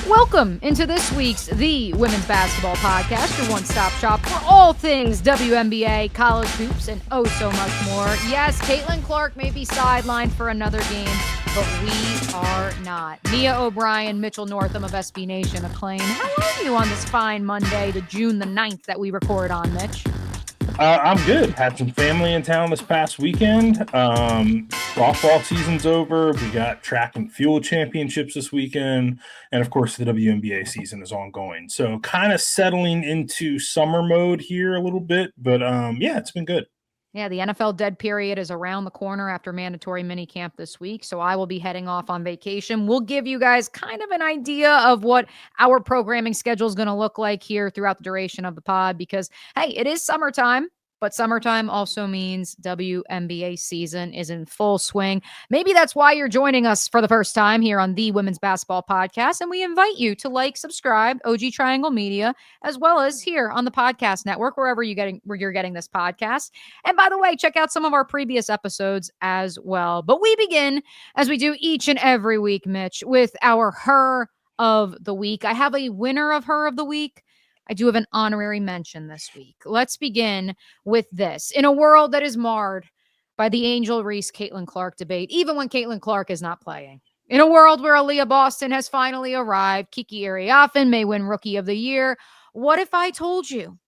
Welcome into this week's The Women's Basketball Podcast, your one-stop shop for all things WNBA, college hoops, and oh so much more. Yes, Caitlin Clark may be sidelined for another game, but we are not. Mia O'Brien, Mitchell Northam of SB Nation acclaim. How are you on this fine Monday, the June the 9th that we record on, Mitch? I'm good. Had some family in town this past weekend. Softball season's over. We got track and field championships this weekend. And of course, the WNBA season is ongoing. So kind of settling into summer mode here a little bit. But yeah, it's been good. Yeah, the NFL dead period is around the corner after mandatory minicamp this week, so I will be heading off on vacation. We'll give you guys kind of an idea of what our programming schedule is going to look like here throughout the duration of the pod because, hey, it is summertime. But summertime also means WNBA season is in full swing. Maybe that's why you're joining us for the first time here on the Women's Basketball Podcast. And we invite you to like, subscribe, OG Triangle Media, as well as here on the podcast network, where you're getting this podcast. And by the way, check out some of our previous episodes as well. But we begin, as we do each and every week, Mitch, with our Her of the Week. I have a winner of Her of the Week. I do have an honorary mention this week. Let's begin with this. In a world that is marred by the Angel Reese Caitlin Clark debate, even when Caitlin Clark is not playing. In a world where Aliyah Boston has finally arrived, Kiki Ariafen may win Rookie of the Year. What if I told you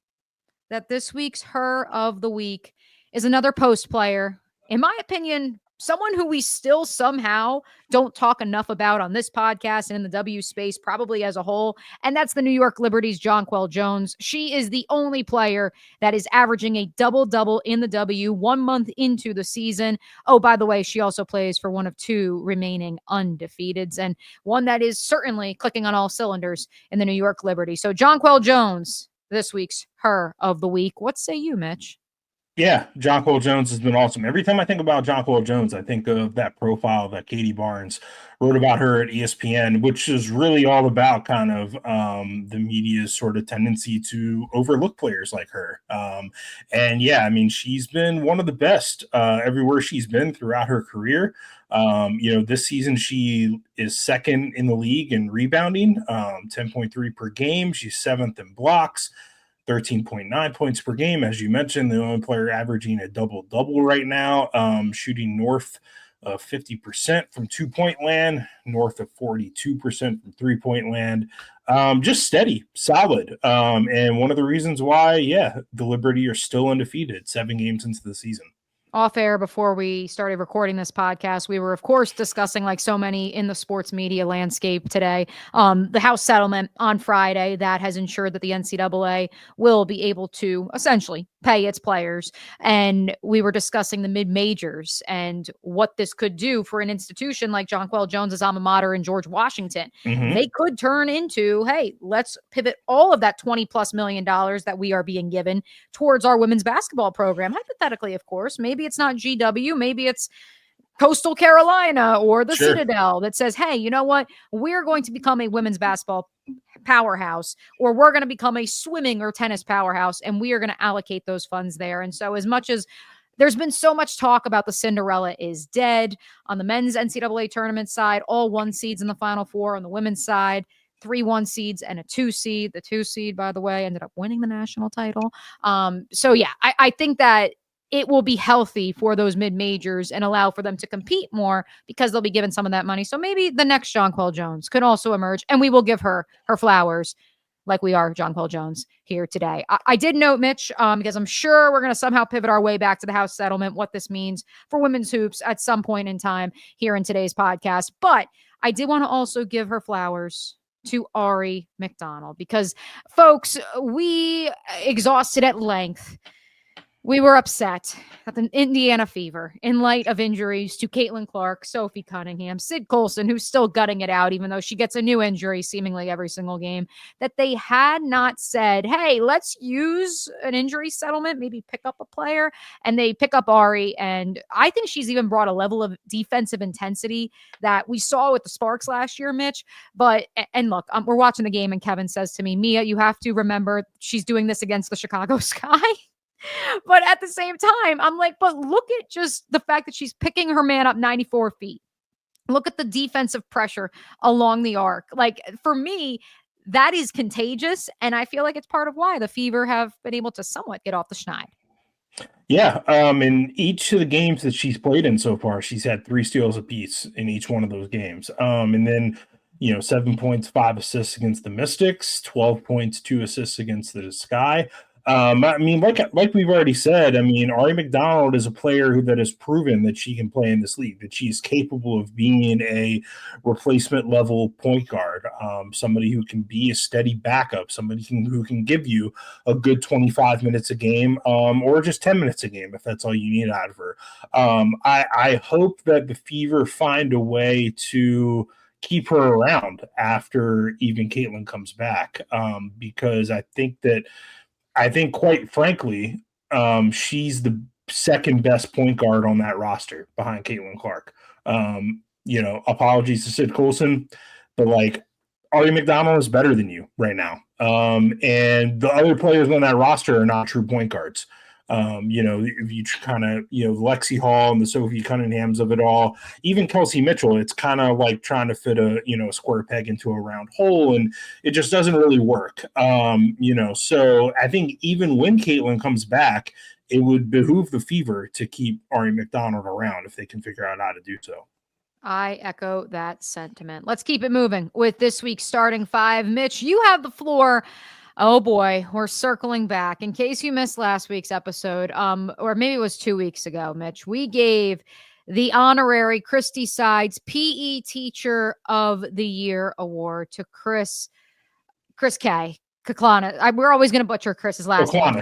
that this week's Her of the Week is another post player, in my opinion, someone who we still somehow don't talk enough about on this podcast and in the W space, probably as a whole, and that's the New York Liberty's Jonquel Jones. She is the only player that is averaging a double-double in the W 1 month into the season. Oh, by the way, she also plays for one of two remaining undefeateds, and one that is certainly clicking on all cylinders in the New York Liberty. So Jonquel Jones, this week's Her of the Week. What say you, Mitch? Yeah, Jonquel Jones has been awesome. Every time I think about Jonquel Jones, I think of that profile that Katie Barnes wrote about her at ESPN, which is really all about kind of the media's sort of tendency to overlook players like her. And yeah, I mean, she's been one of the best everywhere she's been throughout her career. This season she is second in the league in rebounding, 10.3 per game. She's seventh in blocks. 13.9 points per game. As you mentioned, the only player averaging a double-double right now, shooting north of 50% from two-point land, north of 42% from three-point land. Just steady, solid. And one of the reasons why, the Liberty are still undefeated 7 games into the season. Off air before we started recording this podcast, we were, of course, discussing, like so many in the sports media landscape today, the House settlement on Friday that has ensured that the NCAA will be able to essentially pay its players. And we were discussing the mid-majors and what this could do for an institution like Jonquel Jones's alma mater in George Washington. Mm-hmm. They could turn into, hey, let's pivot all of that $20+ million that we are being given towards our women's basketball program. Hypothetically, of course, maybe it's not GW, maybe it's Coastal Carolina or the Citadel that says, hey, you know what? We're going to become a women's basketball powerhouse, or we're going to become a swimming or tennis powerhouse, and we are going to allocate those funds there. And so as much as there's been so much talk about the Cinderella is dead on the men's NCAA tournament side, all 1 seeds in the Final Four. On the women's side, 3 1 seeds and a 2 seed. The 2 seed, by the way, ended up winning the national title. I think that it will be healthy for those mid-majors and allow for them to compete more because they'll be given some of that money. So maybe the next Jonquel Jones could also emerge, and we will give her her flowers like we are Jonquel Jones here today. I did note, Mitch, because I'm sure we're going to somehow pivot our way back to the House settlement, what this means for women's hoops at some point in time here in today's podcast. But I did want to also give her flowers to Ari McDonald because, folks, we exhausted at length. We were upset at the Indiana Fever in light of injuries to Caitlin Clark, Sophie Cunningham, Sid Colson, who's still gutting it out, even though she gets a new injury seemingly every single game, that they had not said, hey, let's use an injury settlement, maybe pick up a player, and they pick up Ari. And I think she's even brought a level of defensive intensity that we saw with the Sparks last year, Mitch. And look, we're watching the game and Kevin says to me, Mia, you have to remember she's doing this against the Chicago Sky. But at the same time, I'm like, but look at just the fact that she's picking her man up 94 feet. Look at the defensive pressure along the arc. Like, for me, that is contagious. And I feel like it's part of why the Fever have been able to somewhat get off the schneid. Yeah, in each of the games that she's played in so far, she's had 3 steals apiece in each one of those games. And then, 7 points, 5 assists against the Mystics, 12 points, 2 assists against the Sky. I mean, like we've already said, I mean, Ari McDonald is a player that has proven that she can play in this league, that she's capable of being a replacement level point guard, somebody who can be a steady backup, somebody who can give you a good 25 minutes a game, or just 10 minutes a game if that's all you need out of her. I hope that the Fever find a way to keep her around after even Caitlin comes back, because I think, quite frankly, she's the second best point guard on that roster behind Caitlin Clark. Apologies to Sid Coulson, but like, Ari McDonald is better than you right now. And the other players on that roster are not true point guards. If you kind of, Lexi Hall and the Sophie Cunninghams of it all, even Kelsey Mitchell, it's kind of like trying to fit a square peg into a round hole, and it just doesn't really work. So I think even when Caitlin comes back, it would behoove the Fever to keep Ari McDonald around if they can figure out how to do so. I echo that sentiment. Let's keep it moving with this week's starting 5. Mitch, you have the floor. Oh boy, we're circling back. In case you missed last week's episode, or maybe it was 2 weeks ago, Mitch, we gave the honorary Christie Sides PE Teacher of the Year award to Chris K. Koklanis. We're always going to butcher Chris's last name.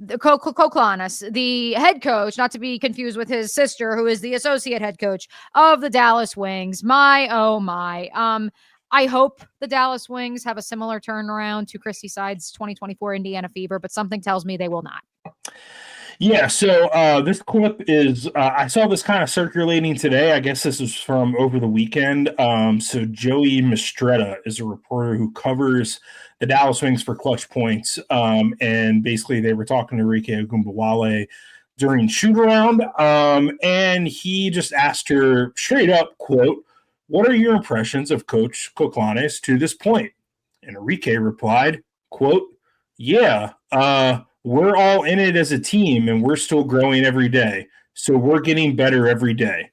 Koklanis, the head coach, not to be confused with his sister, who is the associate head coach of the Dallas Wings. My, oh my. I hope the Dallas Wings have a similar turnaround to Christie Sides' 2024 Indiana Fever, but something tells me they will not. Yeah, so this clip is, I saw this kind of circulating today. I guess this is from over the weekend. So Joey Mistretta is a reporter who covers the Dallas Wings for Clutch Points. And basically they were talking to Arike Ogunbowale during shoot-around. And he just asked her straight up, quote, "What are your impressions of Coach Koklanis to this point?" And Arike replied, quote, "Yeah, we're all in it as a team and we're still growing every day. So we're getting better every day."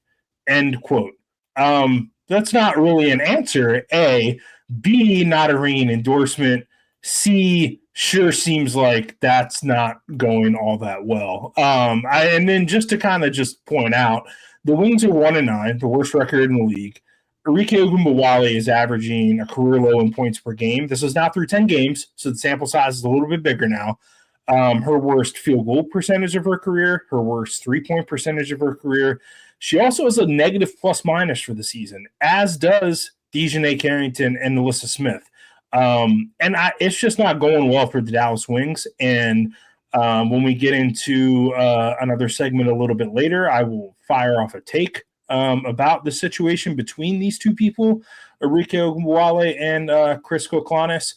End quote. That's not really an answer. A. B, not a ringing endorsement. C, sure seems like that's not going all that well. And then just to kind of just point out, the Wings are 1-9, the worst record in the league. Arike Ogunbowale is averaging a career low in points per game. This is now through 10 games, so the sample size is a little bit bigger now. Her worst field goal percentage of her career, her worst three-point percentage of her career. She also has a negative plus-minus for the season, as does Dejanay Carrington and Alyssa Smith. It's just not going well for the Dallas Wings. And when we get into another segment a little bit later, I will fire off a take about the situation between these two people, Arike Ogunbowale and Chris Koklanis.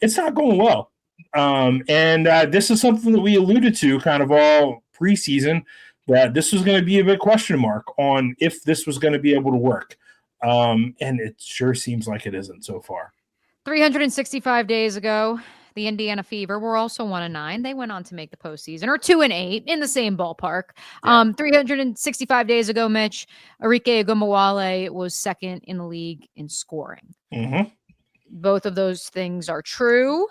It's not going well. This is something that we alluded to kind of all preseason, that this was going to be a big question mark on if this was going to be able to work. And it sure seems like it isn't so far. 365 days ago, the Indiana Fever were also 1-9. They went on to make the postseason, or 2-8, in the same ballpark. Yeah. 365 days ago, Mitch, Arike Ogunbowale was second in the league in scoring. Mm-hmm. Both of those things are true.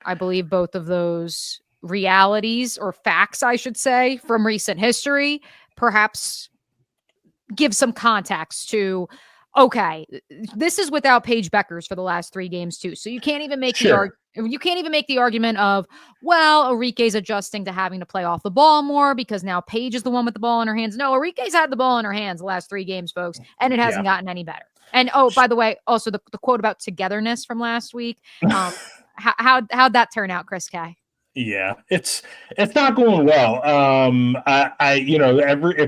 I believe both of those realities, or facts, I should say, from recent history, perhaps give some context to, okay, this is without Paige Bueckers for the last 3 games too. So you can't even make the argument of, well, Arike's adjusting to having to play off the ball more because now Paige is the one with the ball in her hands. No, Arike's had the ball in her hands the last 3 games, folks, and it hasn't gotten any better. And by the way, also the quote about togetherness from last week. How'd that turn out, Chris K? Yeah, it's not going well. I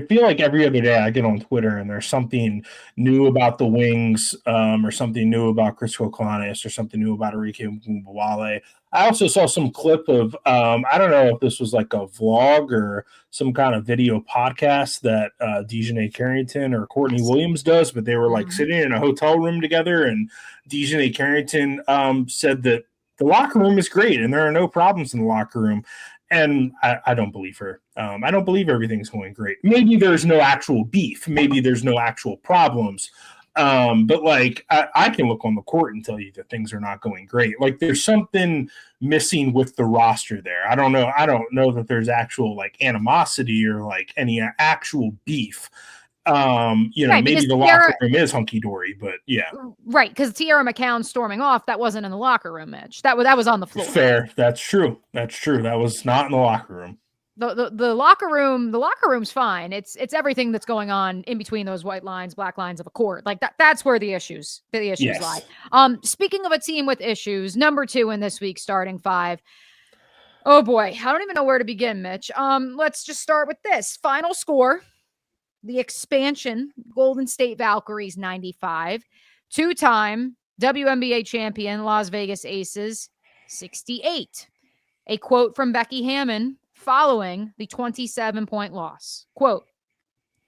feel like every other day I get on Twitter and there's something new about the Wings, or something new about Chris Koklanis, or something new about Arike Ogunbowale. I also saw some clip of I don't know if this was like a vlog or some kind of video podcast that Dejanay Carrington or Courtney Williams does, but they were like sitting in a hotel room together, and Dejanay Carrington said that the locker room is great and there are no problems in the locker room. And I don't believe her. I don't believe everything's going great. Maybe there's no actual beef. Maybe there's no actual problems. But like, I can look on the court and tell you that things are not going great. Like there's something missing with the roster there. I don't know. I don't know that there's actual like animosity or like any actual beef. Right, maybe the locker room is hunky dory, but yeah. Right, because Tierra McCown storming off, that wasn't in the locker room, Mitch. That was on the floor. Fair. That's true. That's true. That was not in the locker room. The locker room's fine. It's everything that's going on in between those white lines, black lines of a court. Like that's where the issues lie. Speaking of a team with issues, number 2 in this week's starting 5. Oh boy, I don't even know where to begin, Mitch. Let's just start with this. Final score. The expansion, Golden State Valkyries 95, 2-time WNBA champion Las Vegas Aces 68. A quote from Becky Hammon following the 27-point loss. Quote,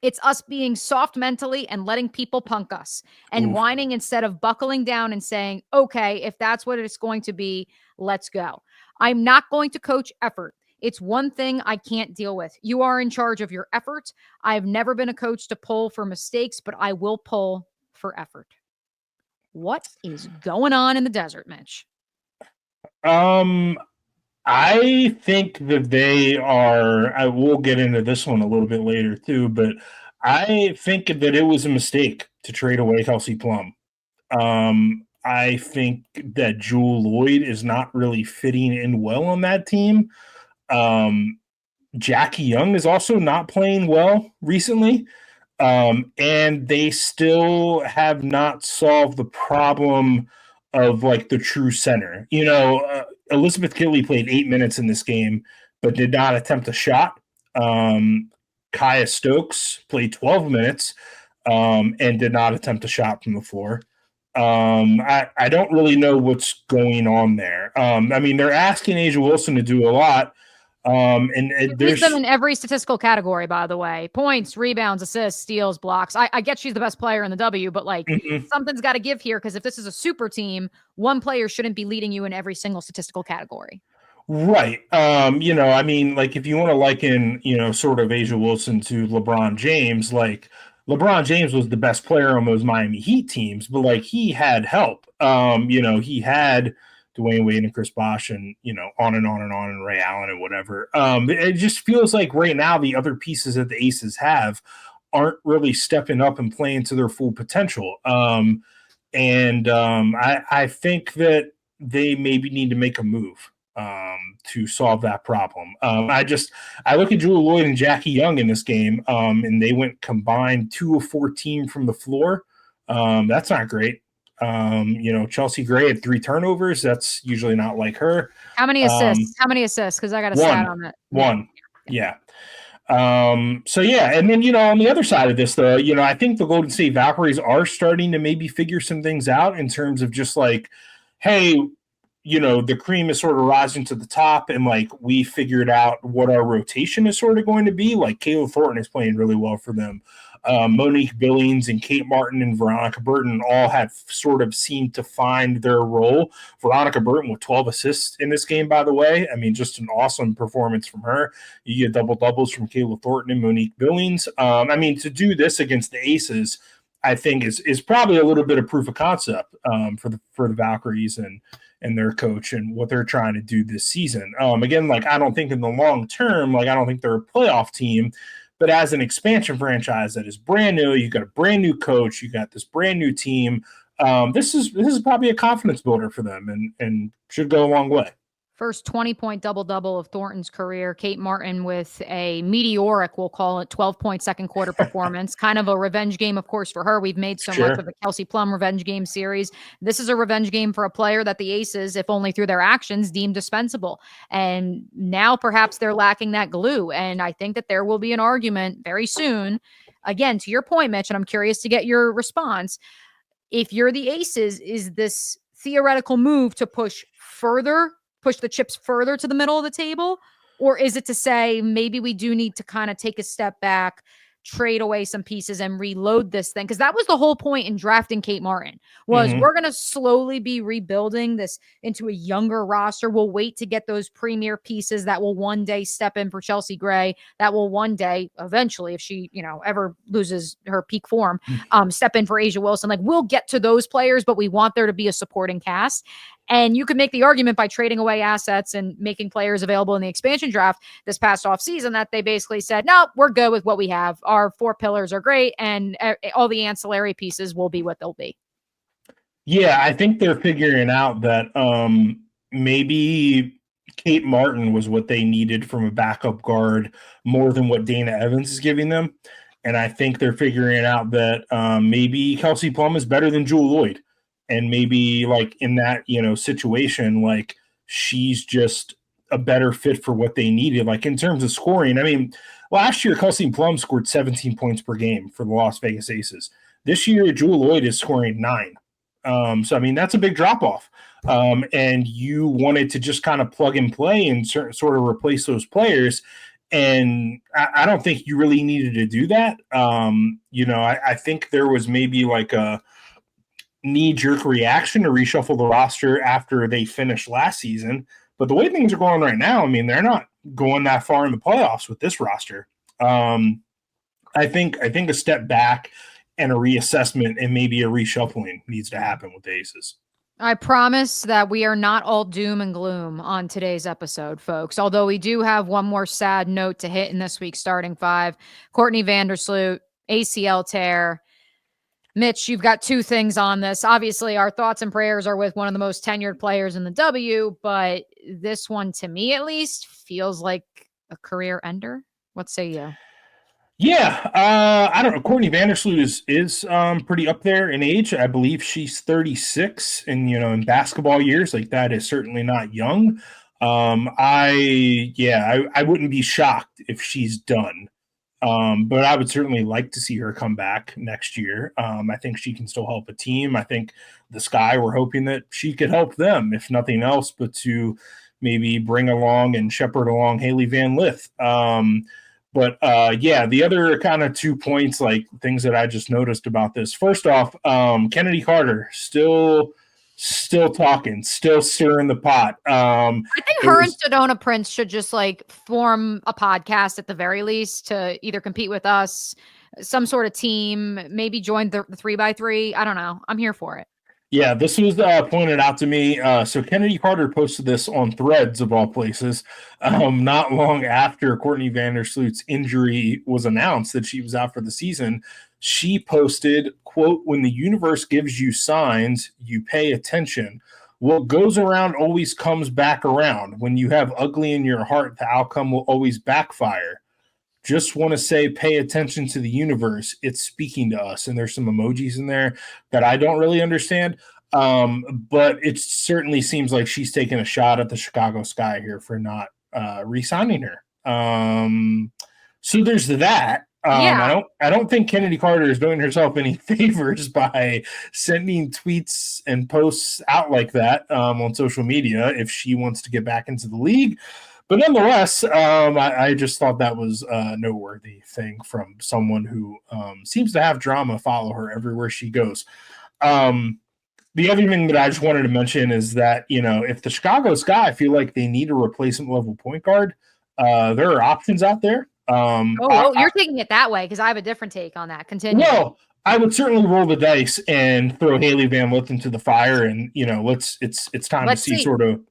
"It's us being soft mentally and letting people punk us and whining instead of buckling down and saying, okay, if that's what it's going to be, let's go. I'm not going to coach effort. It's one thing I can't deal with. You are in charge of your effort. I've never been a coach to pull for mistakes, but I will pull for effort." What is going on in the desert, Mitch? I think that they are. I will get into this one a little bit later too, but I think that it was a mistake to trade away Kelsey Plum. I think that Jewel Lloyd is not really fitting in well on that team. Jackie Young is also not playing well recently. And they still have not solved the problem of like the true center. Elizabeth Kitley played 8 minutes in this game, but did not attempt a shot. Kaya Stokes played 12 minutes and did not attempt a shot from the floor. I don't really know what's going on there. They're asking Asia Wilson to do a lot. There's them in every statistical category, by the way: points, rebounds, assists, steals, blocks. I get she's the best player in the W, but like something's got to give here, because if this is a super team, one player shouldn't be leading you in every single statistical category. Right. Like if you want to liken, sort of Asia Wilson to LeBron James, like LeBron James was the best player on those Miami Heat teams, but like he had help. He had Dwayne Wade and Chris Bosh and, on and on and on, and Ray Allen and whatever. It just feels like right now the other pieces that the Aces have aren't really stepping up and playing to their full potential. I think that they maybe need to make a move to solve that problem. I look at Jewel Lloyd and Jackie Young in this game, and they went combined 2 of 14 from the floor. That's not great. Chelsea Gray had 3 turnovers. That's usually not like her. How many assists? Because I got a stat on that. One. Yeah. And then, on the other side of this, though, I think the Golden State Valkyries are starting to maybe figure some things out in terms of just like, hey, the cream is sort of rising to the top, and like we figured out what our rotation is sort of going to be. Like Kayla Thornton is playing really well for them. Monique Billings and Kate Martin and Veronica Burton all have sort of seemed to find their role. Veronica Burton with 12 assists in this game, by the way. Just an awesome performance from her. You get double-doubles from Kayla Thornton and Monique Billings. To do this against the Aces, I think is probably a little bit of proof of concept for the Valkyries and their coach and what they're trying to do this season. Again, like I don't think in the long term, like I don't think they're a playoff team. But as an expansion franchise that is brand new, you got a brand new coach, you got this brand new team. This is probably a confidence builder for them, and should go a long way. First 20-point double-double of Thornton's career. Kate Martin with a meteoric, we'll call it, 12-point second quarter performance. Kind of a revenge game, of course, for her. We've made so much of the Kelsey Plum revenge game series. This is a revenge game for a player that the Aces, if only through their actions, deemed dispensable. And now perhaps they're lacking that glue. And I think that there will be an argument very soon. Again, to your point, Mitch, and I'm curious to get your response. If you're the Aces, is this theoretical move to push the chips further to the middle of the table? Or is it to say maybe we do need to kind of take a step back, trade away some pieces and reload this thing? Because that was the whole point in drafting Kate Martin was we're going to slowly be rebuilding this into a younger roster. We'll wait to get those premier pieces that will one day step in for Chelsea Gray, that will one day eventually, if she, ever loses her peak form, step in for Asia Wilson. Like, we'll get to those players, but we want there to be a supporting cast. And you could make the argument by trading away assets and making players available in the expansion draft this past offseason that they basically said, no, we're good with what we have. Our 4 pillars are great, and all the ancillary pieces will be what they'll be. Yeah, I think they're figuring out that maybe Kate Martin was what they needed from a backup guard more than what Dana Evans is giving them. And I think they're figuring out that maybe Kelsey Plum is better than Jewel Lloyd. And maybe like in that, situation, like she's just a better fit for what they needed. Like in terms of scoring, I mean, last year, Kelsey Plum scored 17 points per game for the Las Vegas Aces. This year, Jewel Lloyd is scoring 9. So, I mean, that's a big drop off. And you wanted to just kind of plug and play and sort of replace those players. And I don't think you really needed to do that. I think there was maybe like a knee-jerk reaction to reshuffle the roster after they finished last season. But the way things are going right now, I mean, they're not going that far in the playoffs with this roster. I think a step back and a reassessment and maybe a reshuffling needs to happen with the Aces. I promise that we are not all doom and gloom on today's episode, folks. Although we do have one more sad note to hit in this week's starting 5. Courtney Vandersloot, ACL tear. Mitch, you've got 2 things on this. Obviously, our thoughts and prayers are with one of the most tenured players in the W, but this one, to me at least, feels like a career ender. What say you? Yeah, I don't know. Courtney Vandersloot is pretty up there in age. I believe she's 36, and in basketball years, like that is certainly not young. I wouldn't be shocked if she's done. But I would certainly like to see her come back next year. I think she can still help a team. I think the Sky, we're hoping that she could help them, if nothing else, but to maybe bring along and shepherd along Haley Van Lith. The other kind of 2 points, like things that I just noticed about this. First off, Kennedy Carter still talking, still stirring the pot. I think her and Sedona Prince should just like form a podcast at the very least to either compete with us, some sort of team, maybe join the 3x3. I don't know. I'm here for it. Yeah, this was pointed out to me. So Kennedy Carter posted this on Threads of all places, not long after Courtney Vandersloot's injury was announced that she was out for the season. She posted, quote, "When the universe gives you signs, you pay attention. What goes around always comes back around. When you have ugly in your heart, the outcome will always backfire. Just want to say, pay attention to the universe. It's speaking to us." And there's some emojis in there that I don't really understand. But it certainly seems like she's taking a shot at the Chicago Sky here for not re-signing her. So there's that. I don't think Kennedy Carter is doing herself any favors by sending tweets and posts out like that on social media if she wants to get back into the league. But nonetheless, I just thought that was a noteworthy thing from someone who seems to have drama follow her everywhere she goes. The other thing that I just wanted to mention is that, if the Chicago Sky feel like they need a replacement level point guard, there are options out there. You're taking it that way because I have a different take on that. Continue. Well, I would certainly roll the dice and throw Haley Van Lith into the fire, and it's time to see sort of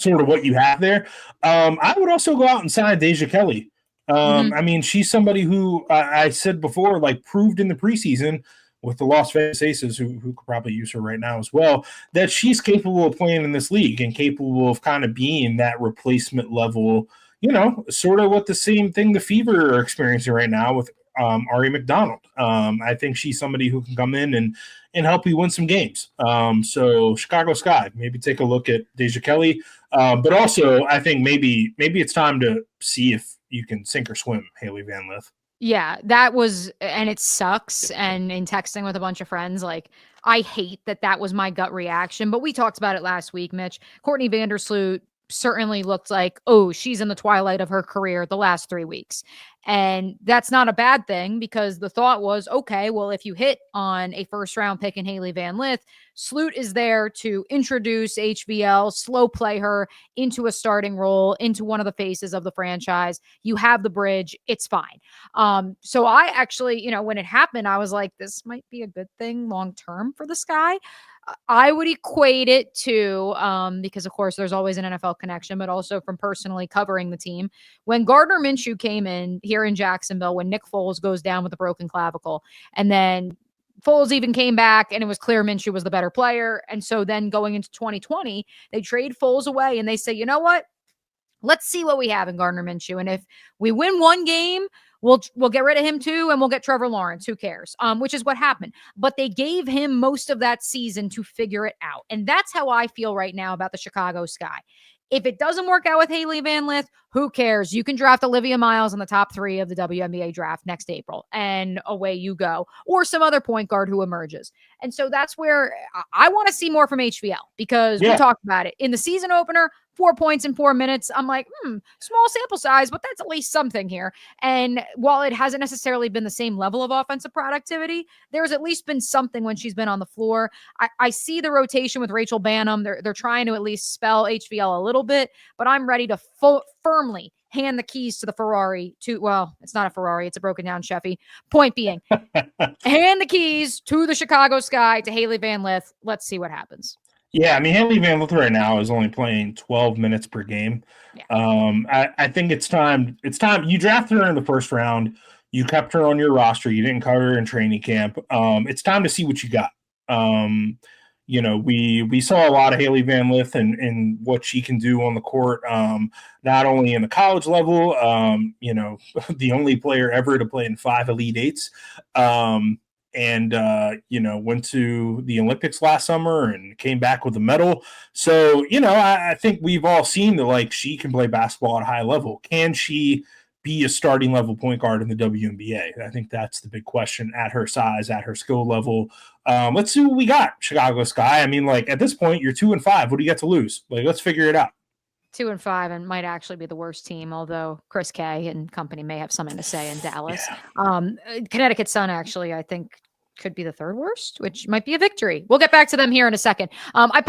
what you have there. I would also go out and sign Deja Kelly. I mean, she's somebody who I said before, like proved in the preseason with the Las Vegas Aces, who could probably use her right now as well, that she's capable of playing in this league and capable of kind of being that replacement level, sort of what the same thing the Fever are experiencing right now with Ari McDonald. I think she's somebody who can come in and help you win some games. So Chicago Sky, maybe take a look at Deja Kelly. But also, I think maybe it's time to see if you can sink or swim Hailey Van Lith. Yeah, that was, and it sucks. And in texting with a bunch of friends, like, I hate that was my gut reaction. But we talked about it last week, Mitch. Courtney Vandersloot certainly looked like, oh, she's in the twilight of her career the last 3 weeks. And that's not a bad thing, because the thought was, okay, well, if you hit on a first round pick in Hailey Van Lith, Sloot is there to introduce HVL, slow play her into a starting role, into one of the faces of the franchise. You have the bridge. It's fine. So I actually, when it happened, I was like, this might be a good thing long term for the Sky. I would equate it to, because of course there's always an NFL connection, but also from personally covering the team. When Gardner Minshew came in here in Jacksonville, when Nick Foles goes down with a broken clavicle, and then Foles even came back and it was clear Minshew was the better player. And so then going into 2020, they trade Foles away and they say, you know what? Let's see what we have in Gardner Minshew. And if we win one game, we'll get rid of him too, and we'll get Trevor Lawrence. Who cares? Which is what happened. But they gave him most of that season to figure it out. And that's how I feel right now about the Chicago Sky. If it doesn't work out with Hailey Van Lith, who cares? You can draft Olivia Miles in the top 3 of the WNBA draft next April, and away you go. Or some other point guard who emerges. And so that's where I want to see more from HVL, because we talked about it. In the season opener, 4 points in 4 minutes. I'm like, small sample size, but that's at least something here. And while it hasn't necessarily been the same level of offensive productivity, there's at least been something when she's been on the floor. I see the rotation with Rachel Banham. They're trying to at least spell HVL a little bit, but I'm ready to firmly hand the keys to the Ferrari well, it's not a Ferrari, it's a broken down Chevy. Point being, hand the keys to the Chicago Sky, to Hailey Van Lith. Let's see what happens. Yeah, I mean, Hailey Van Lith right now is only playing 12 minutes per game. Yeah. I think it's time. You drafted her in the first round. You kept her on your roster. You didn't cover her in training camp. It's time to see what you got. We saw a lot of Hailey Van Lith and what she can do on the court, not only in the college level, the only player ever to play in 5 Elite Eights. And went to the Olympics last summer and came back with a medal. So, I think we've all seen that, she can play basketball at a high level. Can she be a starting level point guard in the WNBA? I think that's the big question at her size, at her skill level. Let's see what we got, Chicago Sky. I mean, at this point, you're 2-5. What do you got to lose? Let's figure it out. 2-5 and might actually be the worst team, although Chris K and company may have something to say in Dallas. Yeah. Connecticut Sun, actually, I think could be the 3rd worst, which might be a victory. We'll get back to them here in a second. I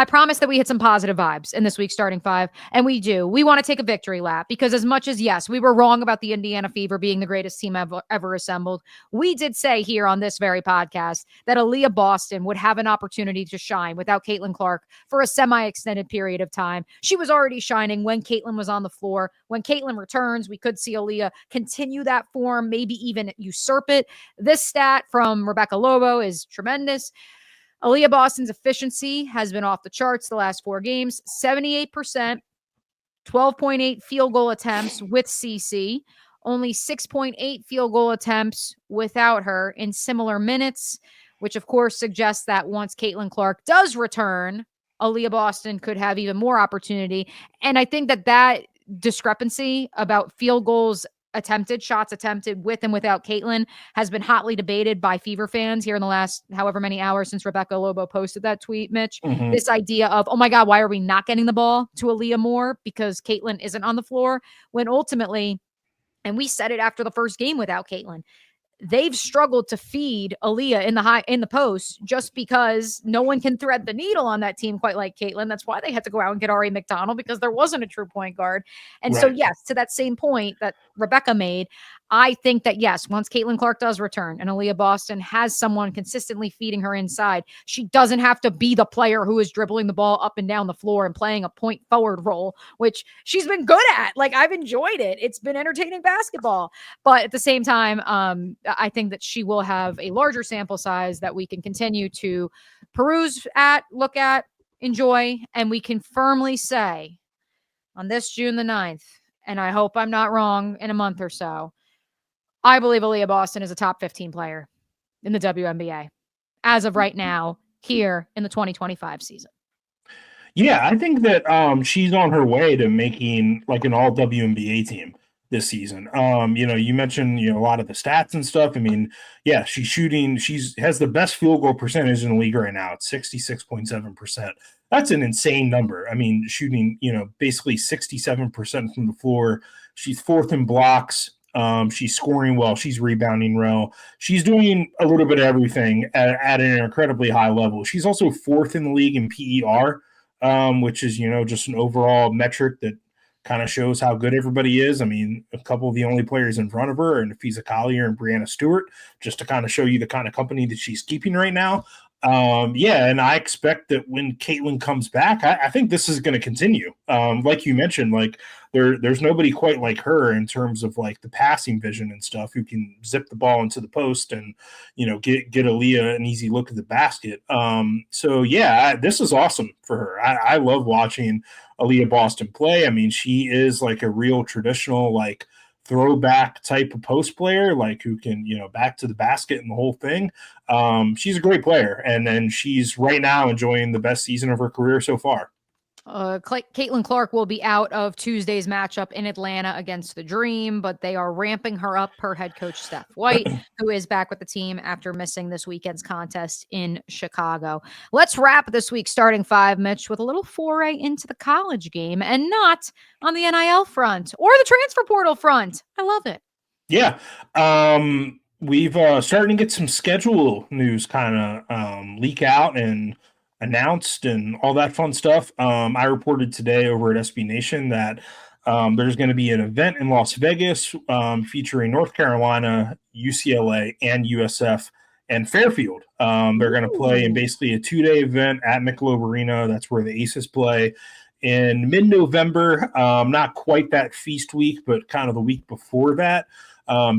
promised that we hit some positive vibes in this week's starting 5, and we do. We want to take a victory lap, because as much as, yes, we were wrong about the Indiana Fever being the greatest team ever assembled, we did say here on this very podcast that Aliyah Boston would have an opportunity to shine without Caitlin Clark for a semi-extended period of time. She was already shining when Caitlin was on the floor. When Caitlin returns, we could see Aliyah continue that form, maybe even usurp it. This stat from Rebecca Lobo is tremendous. Aliyah Boston's efficiency has been off the charts the last 4 games, 78%, 12.8 field goal attempts with CC, only 6.8 field goal attempts without her in similar minutes, which of course suggests that once Caitlin Clark does return, Aliyah Boston could have even more opportunity. And I think that discrepancy about field goals attempted, shots attempted with and without Caitlin, has been hotly debated by Fever fans here in the last however many hours since Rebecca Lobo posted that tweet, Mitch. Mm-hmm. This idea of, oh my God, why are we not getting the ball to Aliyah more because Caitlin isn't on the floor? When ultimately, and we said it after the first game without Caitlin, they've struggled to feed Aliyah in the post just because no one can thread the needle on that team quite like Caitlin. That's why they had to go out and get Ari McDonald, because there wasn't a true point guard. And so, yes, to that same point, that Rebecca made. I think that, yes, once Caitlin Clark does return and Aliyah Boston has someone consistently feeding her inside, she doesn't have to be the player who is dribbling the ball up and down the floor and playing a point forward role, which she's been good at. Like, I've enjoyed it. It's been entertaining basketball. But at the same time, I think that she will have a larger sample size that we can continue to peruse at, look at, enjoy, and we can firmly say on this June the 9th, and I hope I'm not wrong in a month or so, I believe Aliyah Boston is a top 15 player in the WNBA as of right now here in the 2025 season. Yeah, I think that she's on her way to making like an all WNBA team this season. You mentioned, a lot of the stats and stuff. I mean, yeah, she's has the best field goal percentage in the league right now. It's 66.7%. That's an insane number. I mean, shooting, basically 67% from the floor. She's fourth in blocks. She's scoring well. She's rebounding well. She's doing a little bit of everything at an incredibly high level. She's also fourth in the league in PER, which is, just an overall metric that kind of shows how good everybody is. I mean, a couple of the only players in front of her are Nafisa Collier and Brianna Stewart, just to kind of show you the kind of company that she's keeping right now. And I expect that when Caitlin comes back, I think this is going to continue. Like you mentioned, like there's nobody quite like her in terms of like the passing vision and stuff, who can zip the ball into the post and, get Aliyah an easy look at the basket. This is awesome for her. I love watching Aliyah Boston play. I mean, she is like a real traditional, like, throwback type of post player, like who can, back to the basket and the whole thing. She's a great player, and then she's right now enjoying the best season of her career so far. Caitlin Clark will be out of Tuesday's matchup in Atlanta against the Dream, but they are ramping her up per head coach Steph White, who is back with the team after missing this weekend's contest in Chicago. Let's wrap this week's starting five, Mitch, with a little foray into the college game, and not on the NIL front or the transfer portal front. I love it. Yeah. We've starting to get some schedule news kind of leak out and announced and all that fun stuff. I reported today over at SB Nation that there's going to be an event in Las Vegas featuring North Carolina, UCLA, and USF and Fairfield. They're going to play in basically a 2-day event at Michelob Arena. That's where the Aces play in mid-November. Not quite that feast week, but kind of the week before that.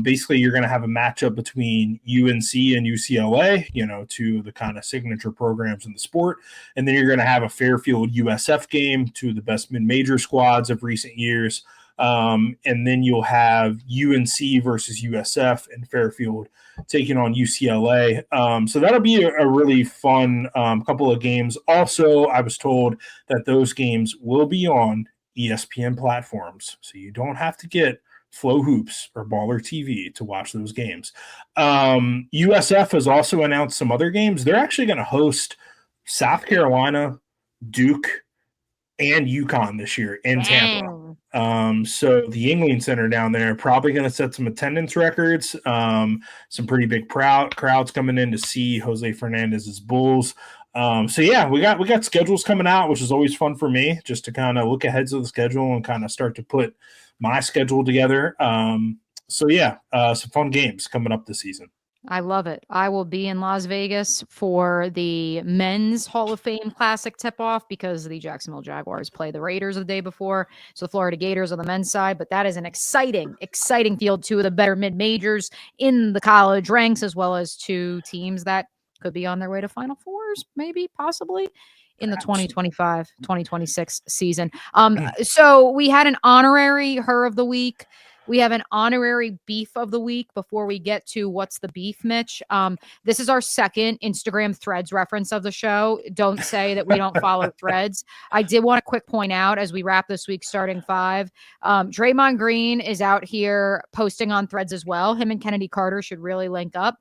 Basically, you're going to have a matchup between UNC and UCLA, two of the kind of signature programs in the sport. And then you're going to have a Fairfield USF game, two of the best mid-major squads of recent years. And then you'll have UNC versus USF and Fairfield taking on UCLA. So that'll be a really fun couple of games. Also, I was told that those games will be on ESPN platforms, so you don't have to get Flow Hoops or Baller TV to watch those games. USF has also announced some other games. They're actually going to host South Carolina, Duke, and UConn this year in Tampa. So the Yingling Center down there probably going to set some attendance records. Some pretty big crowds coming in to see Jose Fernandez's Bulls. We got schedules coming out, which is always fun for me, just to kind of look ahead to the schedule and kind of start to put my schedule together. Some fun games coming up this season. I love it. I will be in Las Vegas for the men's Hall of Fame Classic tip-off because the Jacksonville Jaguars play the Raiders the day before. So the Florida Gators on the men's side, but that is an exciting field. Two of the better mid-majors in the college ranks, as well as two teams that could be on their way to Final Fours, maybe, possibly, in the 2025-2026 season. So we had an honorary Her of the Week. We have an honorary Beef of the Week before we get to What's the Beef, Mitch. This is our second Instagram Threads reference of the show. Don't say that we don't follow Threads. I did want to quick point out as we wrap this week's starting five, Draymond Green is out here posting on Threads as well. Him and Kennedy Carter should really link up.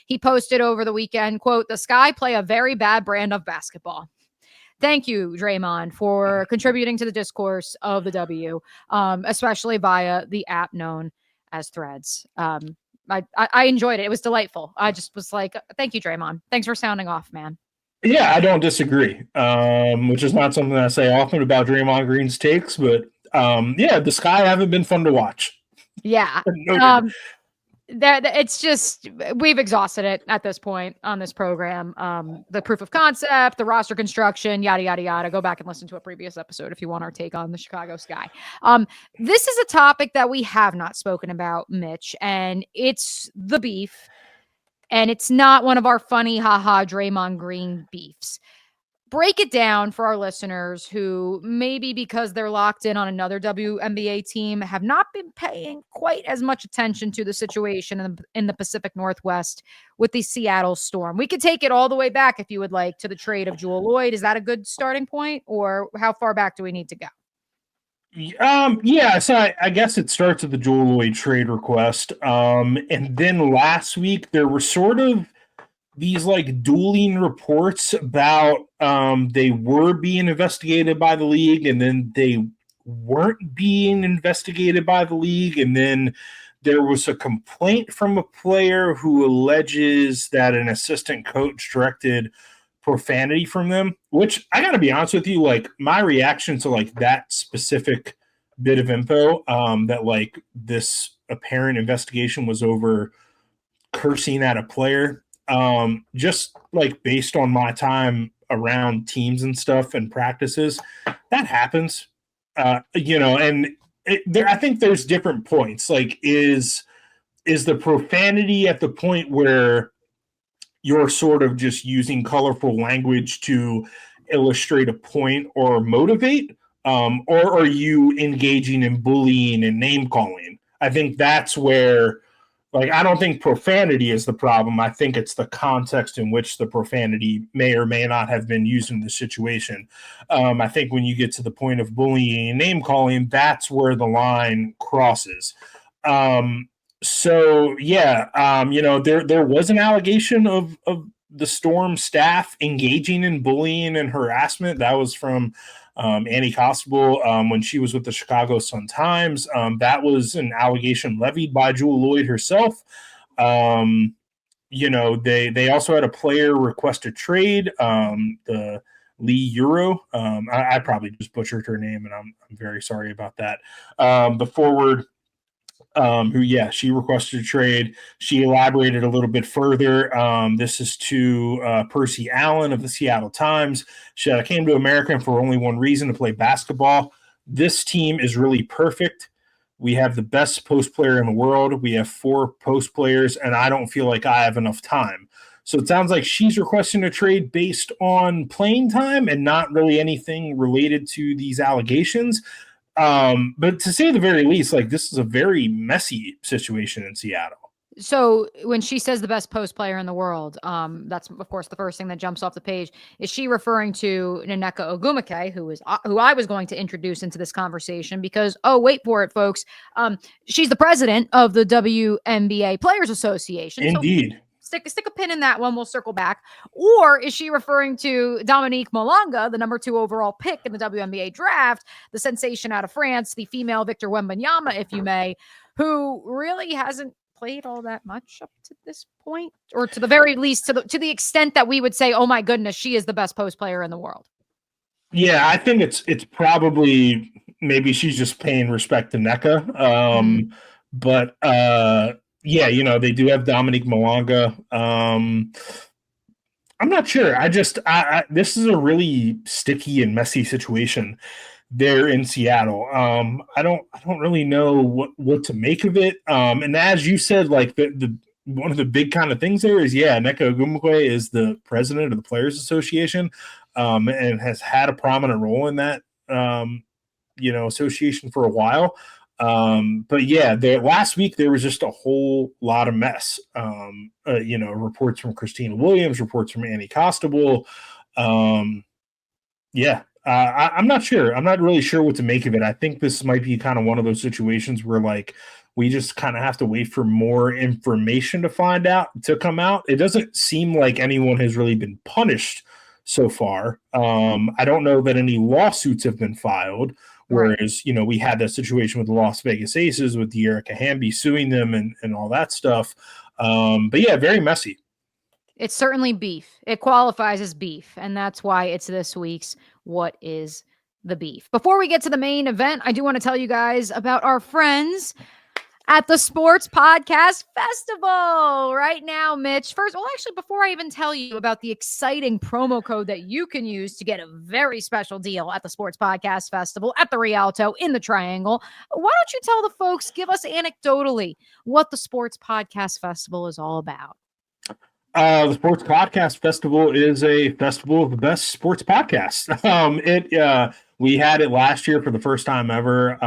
He posted over the weekend, quote, "The Sky play a very bad brand of basketball." Thank you, Draymond, for contributing to the discourse of the W, especially via the app known as Threads. I enjoyed it. It was delightful. I just was like, thank you, Draymond. Thanks for sounding off, man. Yeah, I don't disagree, which is not something I say often about Draymond Green's takes, but Yeah, the Sky haven't been fun to watch. Yeah. Noted. That it's just we've exhausted it at this point on this program. The proof of concept, the roster construction, yada yada yada. Go back and listen to a previous episode if you want our take on the Chicago Sky. This is a topic that we have not spoken about, Mitch, and it's the beef. And it's not one of our funny haha Draymond Green beefs. Break it down for our listeners who maybe because they're locked in on another WNBA team have not been paying quite as much attention to the situation in the Pacific Northwest with the Seattle Storm. We could take it all the way back if you would like to the trade of Jewel Lloyd. Is that a good starting point, or how far back do we need to go? Yeah, so I guess it starts with the Joel Lloyd trade request. And then last week there were sort of these like dueling reports about they were being investigated by the league, and then they weren't being investigated by the league, and then there was a complaint from a player who alleges that an assistant coach directed profanity from them, which I gotta be honest with you, like my reaction to like that specific bit of info, that like this apparent investigation was over cursing at a player, just like based on my time around teams and stuff and practices, that happens. And I think there's different points. Like, is the profanity at the point where you're sort of just using colorful language to illustrate a point or motivate, or are you engaging in bullying and name calling? I think that's where, like, I don't think profanity is the problem. I think it's the context in which the profanity may or may not have been used in the situation. I think when you get to the point of bullying and name calling, that's where the line crosses. So yeah, there was an allegation of the Storm staff engaging in bullying and harassment. That was from Annie Costable when she was with the Chicago Sun-Times. That was an allegation levied by Jewel Lloyd herself. They also had a player request a trade, the Lee Euro. I probably just butchered her name, and I'm very sorry about that. The forward, she requested a trade. She elaborated a little bit further. This is to Percy Allen of the Seattle Times. She came to America for only one reason, to play basketball. This team is really perfect. We have the best post player in the world. We have 4 post players, and I don't feel like I have enough time. So it sounds like she's requesting a trade based on playing time and not really anything related to these allegations. But to say the very least, like, this is a very messy situation in Seattle. So when she says the best post player in the world, that's of course the first thing that jumps off the page. Is she referring to Nneka Ogwumike, who I was going to introduce into this conversation because, oh, wait for it, folks, she's the president of the WNBA Players Association. Indeed. So stick a pin in that one. We'll circle back. Or is she referring to Dominique Malonga, the number 2 overall pick in the WNBA draft, the sensation out of France, the female Victor Wembanyama, if you may, who really hasn't played all that much up to this point, or to the very least to the extent that we would say, oh my goodness, she is the best post player in the world? Yeah, I think it's probably, maybe she's just paying respect to Nneka. But yeah, they do have Dominique Malonga. I'm not sure. This is a really sticky and messy situation there in Seattle. I don't really know what to make of it. And as you said, like the one of the big kind of things there is, Nneka Ogwumike is the president of the Players Association, and has had a prominent role in that association for a while. But yeah, last week there was just a whole lot of mess. Reports from Christina Williams, reports from Annie Costable. I'm not sure. I'm not really sure what to make of it. I think this might be kind of one of those situations where, like, we just kind of have to wait for more information to come out. It doesn't seem like anyone has really been punished so far. I don't know that any lawsuits have been filed. Whereas, we had that situation with the Las Vegas Aces with Arike Hamby suing them and all that stuff. But yeah, very messy. It's certainly beef. It qualifies as beef. And that's why it's this week's What is the beef. Before we get to the main event, I do want to tell you guys about our friends at the Sports Podcast Festival right now, Mitch. First, well, actually, before I even tell you about the exciting promo code that you can use to get a very special deal at the Sports Podcast Festival at the Rialto in the Triangle, why don't you tell the folks, give us anecdotally what the Sports Podcast Festival is all about? The Sports Podcast Festival is a festival of the best sports podcasts. We had it last year for the first time ever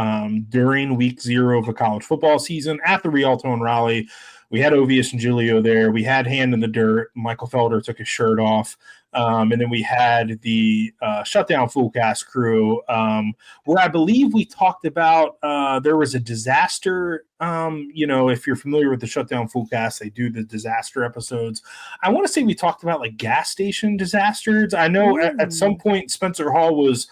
during week 0 of the college football season at the Rialto in Raleigh. We had Ovius and Giglio there. We had Hand in the Dirt. Michael Felder took his shirt off. And then we had the Shutdown Fullcast crew, where I believe we talked about there was a disaster. If you're familiar with the Shutdown Fullcast, they do the disaster episodes. I want to say we talked about like gas station disasters. I know at some point Spencer Hall was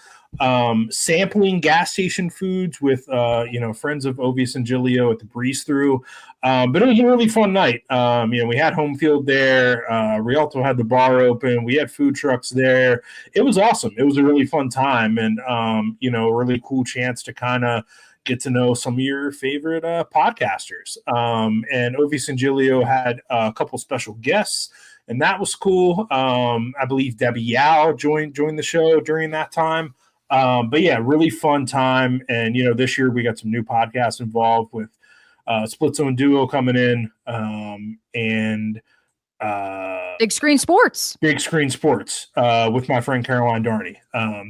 sampling gas station foods with friends of Ovius and Giglio at the Breeze Through, but it was a really fun night. We had home field there. Rialto had the bar open. We had food trucks there. It was awesome. It was a really fun time, and a really cool chance to kind of get to know some of your favorite podcasters. And Ovius and Giglio had a couple special guests, and that was cool. I believe Debbie Yao joined the show during that time. But yeah, really fun time. And, this year we got some new podcasts involved with Split Zone Duo coming in and Big Screen Sports with my friend Caroline Darney.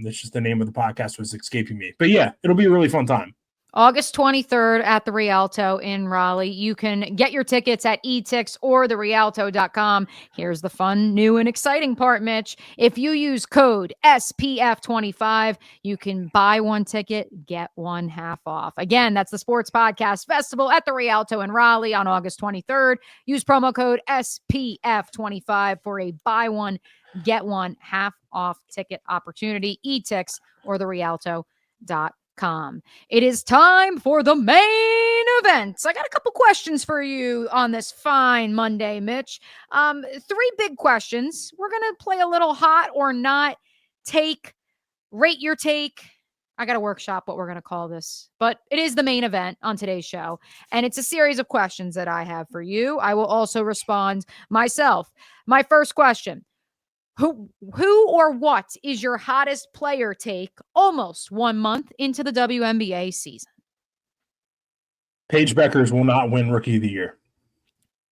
That's just the name of the podcast was escaping me. But yeah, it'll be a really fun time. August 23rd at the Rialto in Raleigh. You can get your tickets at etix or therialto.com. Here's the fun, new, and exciting part, Mitch. If you use code SPF25, you can buy one ticket, get one half off. Again, that's the Sports Podcast Festival at the Rialto in Raleigh on August 23rd. Use promo code SPF25 for a buy one, get one half off ticket opportunity. etix or therialto.com. It is time for the main event. I got a couple questions for you on this fine Monday, Mitch. 3 big questions. We're going to play a little hot or not rate your take. I got to workshop what we're going to call this, but it is the main event on today's show. And it's a series of questions that I have for you. I will also respond myself. My first question. Who or what is your hottest player take almost 1 month into the WNBA season? Paige Bueckers will not win Rookie of the Year.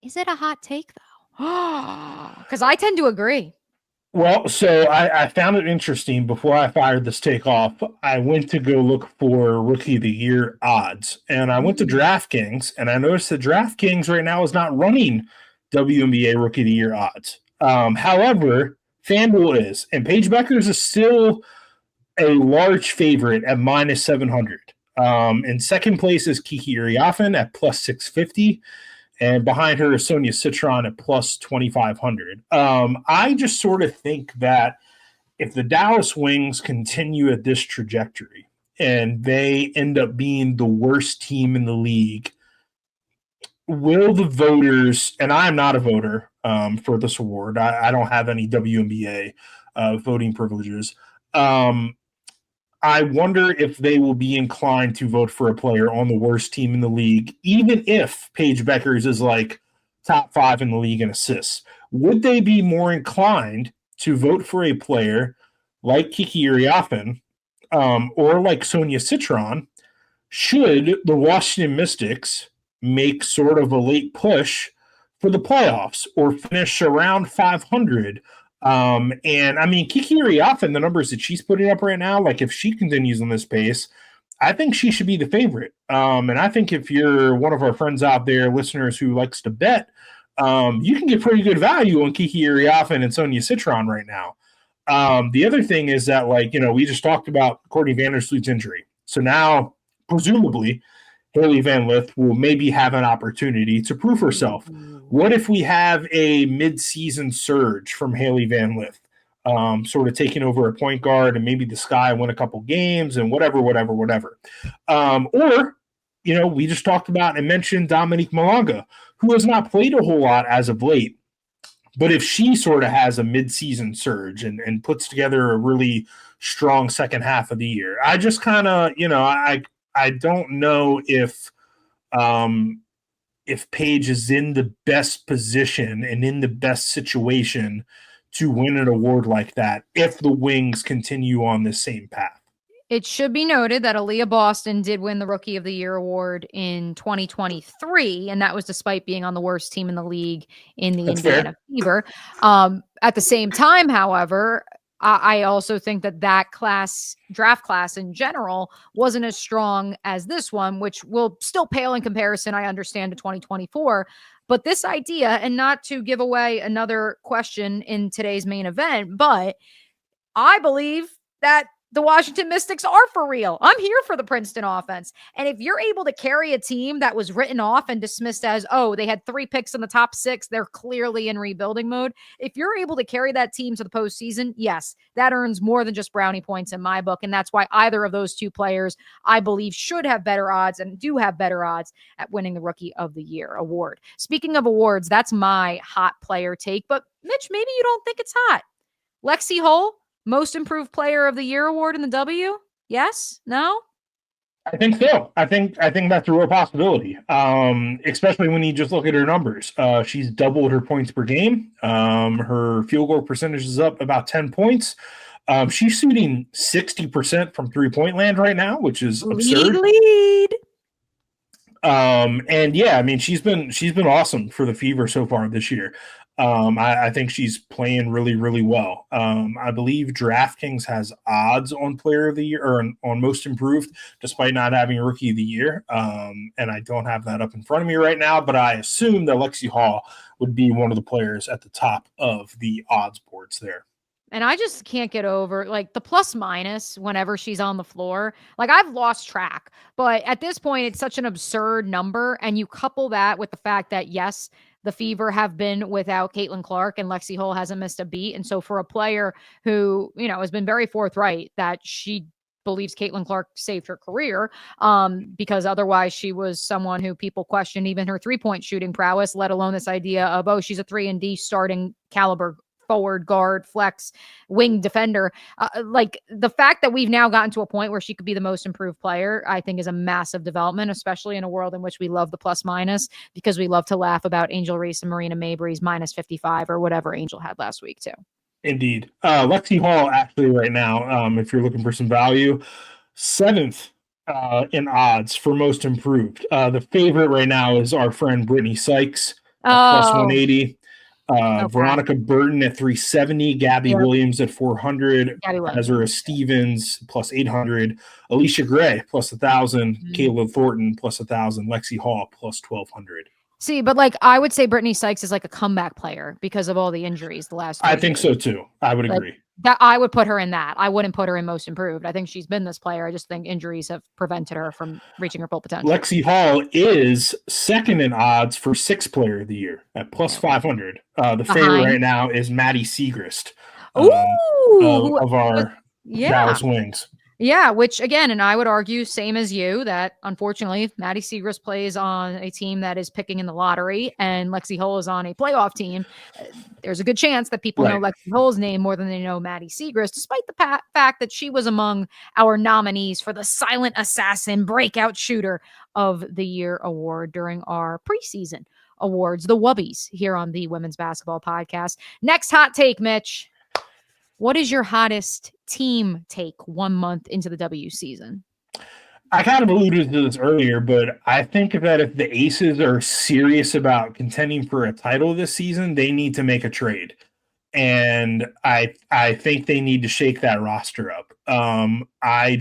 Is it a hot take, though? Because I tend to agree. Well, so I found it interesting. Before I fired this take off, I went to go look for Rookie of the Year odds. And I went to DraftKings, and I noticed that DraftKings right now is not running WNBA Rookie of the Year odds. However, FanDuel is, and Paige Bueckers is still a large favorite at minus 700. In second place is Kiki Iriafen at plus 650, and behind her is Sonia Citron at plus 2,500. I just sort of think that if the Dallas Wings continue at this trajectory and they end up being the worst team in the league, will the voters, and I am not a voter for this award. I don't have any WNBA voting privileges. I wonder if they will be inclined to vote for a player on the worst team in the league, even if Paige Bueckers is like top 5 in the league in assists. Would they be more inclined to vote for a player like Kiki Iriafen or like Sonia Citron should the Washington Mystics make sort of a late push for the playoffs or finish around 500? And I mean, Kiki Iriafen, the numbers that she's putting up right now, like if she continues on this pace, I think she should be the favorite. And I think if you're one of our friends out there, listeners who likes to bet, you can get pretty good value on Kiki Iriafen and Sonia Citron right now. The other thing is that, like, we just talked about Courtney Vandersloot's injury. So now, presumably, Haley Van Lith will maybe have an opportunity to prove herself. What if we have a mid-season surge from Haley Van Lith, sort of taking over a point guard, and maybe the Sky win a couple games and whatever. Or, we just talked about and mentioned Dominique Malonga, who has not played a whole lot as of late. But if she sort of has a midseason surge and puts together a really strong second half of the year, I just kind of, I don't know if Paige is in the best position and in the best situation to win an award like that if the Wings continue on this same path. It should be noted that Aliyah Boston did win the Rookie of the Year award in 2023, and that was despite being on the worst team in the league in the That's Indiana fair. Fever. At the same time, however, I also think that draft class in general, wasn't as strong as this one, which will still pale in comparison, I understand, to 2024. But this idea, and not to give away another question in today's main event, but I believe that the Washington Mystics are for real. I'm here for the Princeton offense. And if you're able to carry a team that was written off and dismissed as, oh, they had 3 picks in the top 6, they're clearly in rebuilding mode. If you're able to carry that team to the postseason, yes, that earns more than just brownie points in my book. And that's why either of those two players, I believe, should have better odds and do have better odds at winning the Rookie of the Year award. Speaking of awards, that's my hot player take. But Mitch, maybe you don't think it's hot. Lexi Hull, Most Improved Player of the Year award in the W? Yes? No? I think so. I think that's a real possibility, especially when you just look at her numbers. She's doubled her points per game. Her field goal percentage is up about 10 points. She's shooting 60% from three-point land right now, which is absurd. Lead. And yeah, I mean, she's been awesome for the Fever so far this year. I think she's playing really, really well. I believe DraftKings has odds on Player of the Year or on Most Improved, despite not having a Rookie of the Year. And I don't have that up in front of me right now, but I assume that Lexi Hall would be one of the players at the top of the odds boards there. And I just can't get over like the plus minus whenever she's on the floor. Like I've lost track, but at this point, it's such an absurd number. And you couple that with the fact that, yes, the Fever have been without Caitlin Clark and Lexi Hull hasn't missed a beat. And so for a player who, has been very forthright that she believes Caitlin Clark saved her career because otherwise she was someone who people questioned even her 3-point shooting prowess, let alone this idea of, oh, she's a 3-and-D starting caliber forward, guard, flex, wing defender. Like the fact that we've now gotten to a point where she could be the most improved player, I think is a massive development, especially in a world in which we love the plus minus because we love to laugh about Angel Reese and Marina Mabry's minus 55 or whatever Angel had last week too. Indeed. Lexi Hall actually right now, if you're looking for some value, 7th in odds for most improved. The favorite right now is our friend Brittany Sykes, plus 180. Okay. Veronica Burton at 370, Gabby Williams at 400, Ezra Stevens plus 800, Alicia Gray plus 1,000, Caleb Thornton plus 1,000, Lexi Hall plus 1,200. See, but like I would say Brittany Sykes is like a comeback player because of all the injuries the last 2 years. I think so too. I would agree. That I would put her in that. I wouldn't put her in most improved. I think she's been this player. I just think injuries have prevented her from reaching her full potential. Lexi Hall is second in odds for 6th player of the year at plus 500. The favorite right now is Maddie Siegrist of our Dallas Wings. Yeah, which again, and I would argue, same as you, that unfortunately, if Maddie Siegrist plays on a team that is picking in the lottery and Lexi Hull is on a playoff team, there's a good chance that people know Lexi Hull's name more than they know Maddie Siegrist, despite the fact that she was among our nominees for the Silent Assassin Breakout Shooter of the Year award during our preseason awards, the Wubbies, here on the Women's Basketball Podcast. Next hot take, Mitch. What is your hottest team take 1 month into the W season? I kind of alluded to this earlier, but I think that if the Aces are serious about contending for a title this season, they need to make a trade. And I think they need to shake that roster up. I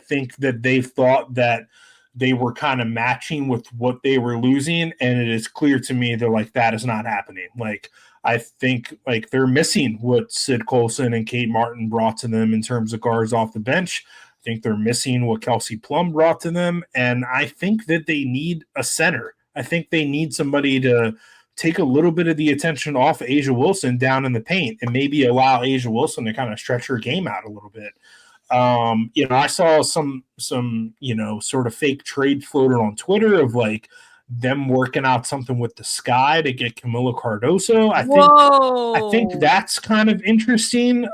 think that they thought that they were kind of matching with what they were losing, and it is clear to me they're like, that is not happening. Like, I think like they're missing what Sid Colson and Kate Martin brought to them in terms of guards off the bench. I think they're missing what Kelsey Plum brought to them. And I think that they need a center. I think they need somebody to take a little bit of the attention off Asia Wilson down in the paint and maybe allow Asia Wilson to kind of stretch her game out a little bit. I saw some sort of fake trade floated on Twitter of like, them working out something with the Sky to get Camila Cardoso. I think that's kind of interesting,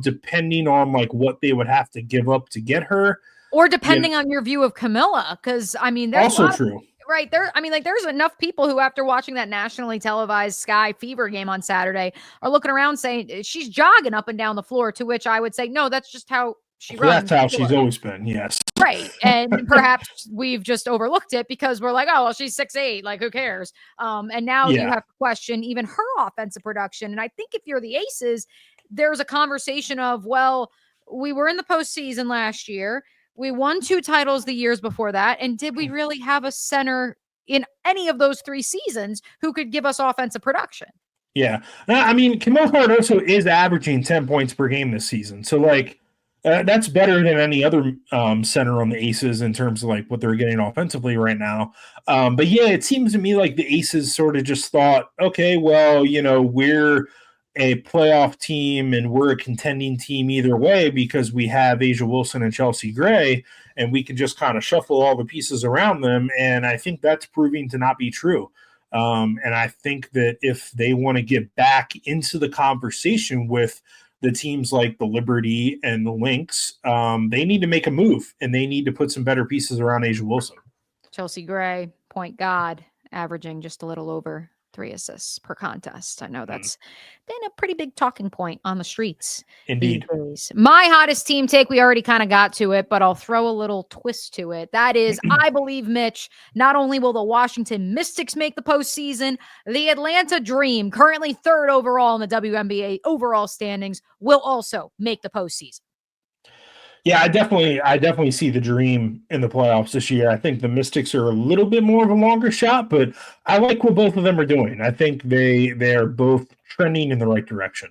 depending on like what they would have to give up to get her. Or depending on your view of Camilla, because I mean, there's also true. Right there. I mean, like, there's enough people who, after watching that nationally televised Sky Fever game on Saturday, are looking around saying she's jogging up and down the floor, to which I would say, no, that's just how she runs. That's how she's always been. Yes. Right. And perhaps we've just overlooked it because we're like, oh, well, she's 6'8". Like, who cares? And now you have to question even her offensive production. And I think if you're the Aces, there's a conversation of, well, we were in the postseason last year. We won 2 titles the years before that. And did we really have a center in any of those 3 seasons who could give us offensive production? Yeah. I mean, Camila Cardoso is averaging 10 points per game this season. So, like, that's better than any other center on the Aces in terms of, like, what they're getting offensively right now. But, yeah, it seems to me like the Aces sort of just thought, okay, well, you know, we're a playoff team and we're a contending team either way because we have A'ja Wilson and Chelsea Gray, and we can just kind of shuffle all the pieces around them. And I think that's proving to not be true. And I think that if they want to get back into the conversation with the teams like the Liberty and the Lynx, they need to make a move, and they need to put some better pieces around A'ja Wilson. Chelsea Gray, point guard, averaging just a little over 3 assists per contest. I know that's been a pretty big talking point on the streets. Indeed. These days. My hottest team take, we already kind of got to it, but I'll throw a little twist to it. That is, I believe, Mitch, not only will the Washington Mystics make the postseason, the Atlanta Dream, currently 3rd overall in the WNBA overall standings, will also make the postseason. Yeah, I definitely see the Dream in the playoffs this year. I think the Mystics are a little bit more of a longer shot, but I like what both of them are doing. I think they are both trending in the right direction.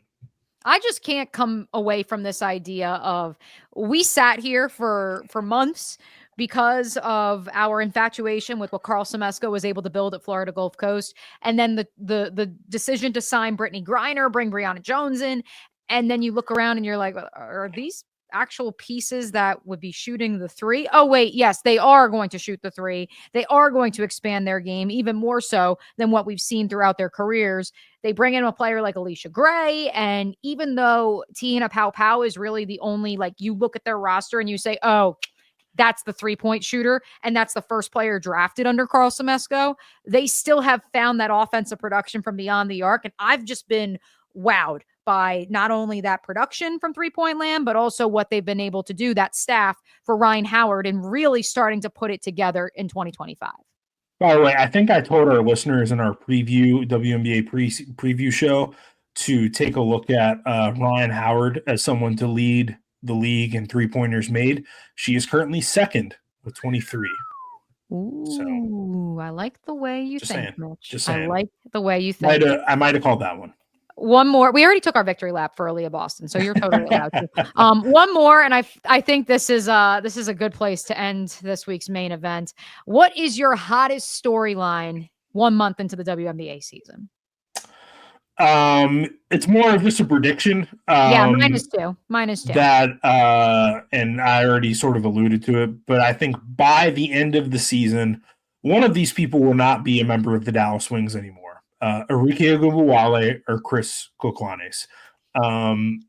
I just can't come away from this idea of, we sat here for months because of our infatuation with what Carl Semesko was able to build at Florida Gulf Coast, and then the decision to sign Brittany Griner, bring Brianna Jones in, and then you look around and you're like, are these actual pieces that would be shooting the 3? Oh, wait, yes, they are going to shoot the 3. They are going to expand their game even more so than what we've seen throughout their careers. They bring in a player like Alicia Gray, and even though Tiana Pau is really the only, like, you look at their roster and you say, oh, that's the 3-point shooter, and that's the first player drafted under Carl Semesko, they still have found that offensive production from beyond the arc, and I've just been wowed by not only that production from 3-point land, but also what they've been able to do, that staff, for Ryan Howard, and really starting to put it together in 2025. By the way, I think I told our listeners in our WNBA preview show to take a look at Ryan Howard as someone to lead the league in 3-pointers made. She is currently 2nd with 23. Ooh, so, I like the way you think, Mitch. Just saying. I like the way you think. I might have called that one. One more. We already took our victory lap for Aliyah Boston, so you're totally allowed to. One more, and I think this is a good place to end this week's main event. What is your hottest storyline 1 month into the WNBA season? It's more of just a prediction. Yeah, mine is too. That and I already sort of alluded to it, but I think by the end of the season, one of these people will not be a member of the Dallas Wings anymore. Arike Ogunbowale or Chris Koklanes.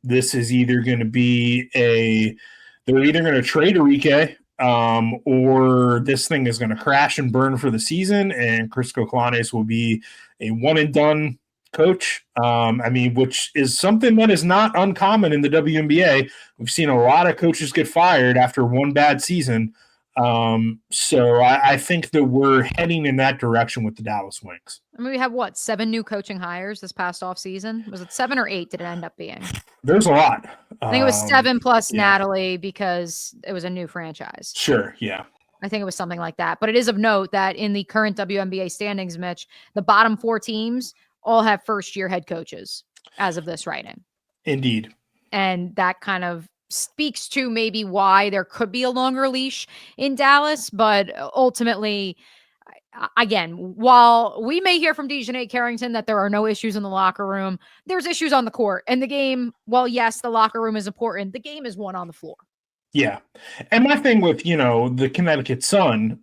This is either going to be they're either going to trade Arike, or this thing is going to crash and burn for the season, and Chris Koklanes will be a one and done coach. Which is something that is not uncommon in the WNBA. We've seen a lot of coaches get fired after one bad season. So I think that we're heading in that direction with the Dallas Wings. I mean, we have 7 new coaching hires this past off season. Was it 7 or 8? Did it end up being? There's a lot. I think it was 7 plus Natalie, because it was a new franchise. Sure. Yeah. I think it was something like that. But it is of note that in the current WNBA standings, Mitch, the bottom 4 teams all have first-year head coaches as of this writing. Indeed. And that kind of speaks to maybe why there could be a longer leash in Dallas. But ultimately, again, while we may hear from Dejanay Carrington that there are no issues in the locker room, there's issues on the court. And the game, while yes, the locker room is important, the game is won on the floor. Yeah. And my thing with, the Connecticut Sun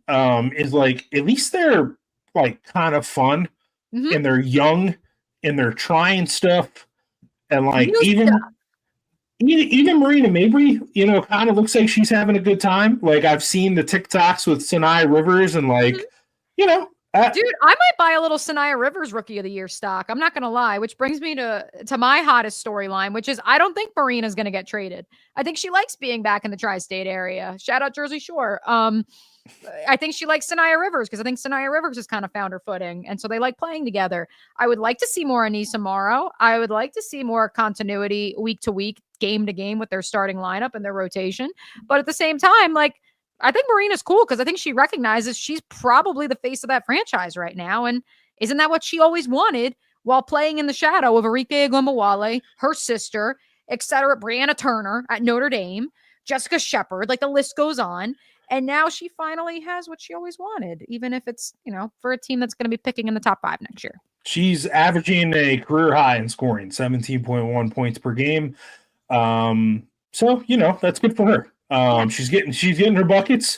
is, like, at least they're like kind of fun, and they're young and they're trying stuff, and like New stuff. even Marina Mabry, you know, kind of looks like she's having a good time. Like I've seen the TikToks with Sanaya Rivers, and like, you know, dude, I might buy a little Sanaya Rivers Rookie of the Year stock. I'm not gonna lie, which brings me to my hottest storyline, which is I don't think Marina's gonna get traded. I think she likes being back in the tri-state area. Shout out Jersey Shore. I think she likes Sanaya Rivers because I think Sanaya Rivers has kind of found her footing. And so they like playing together. I would like to see more Anissa Morrow. I would like to see more continuity week to week, game to game with their starting lineup and their rotation. But at the same time, like, I think Marina's cool because I think she recognizes she's probably the face of that franchise right now. And isn't that what she always wanted while playing in the shadow of Arike Ogunbowale, her sister, etc., Brianna Turner at Notre Dame, Jessica Shepard, like the list goes on. And now she finally has what she always wanted, even if it's, you know, for a team that's going to be picking in the top 5 next year. She's averaging a career high in scoring, 17.1 points per game. So, you know, that's good for her. She's getting her buckets.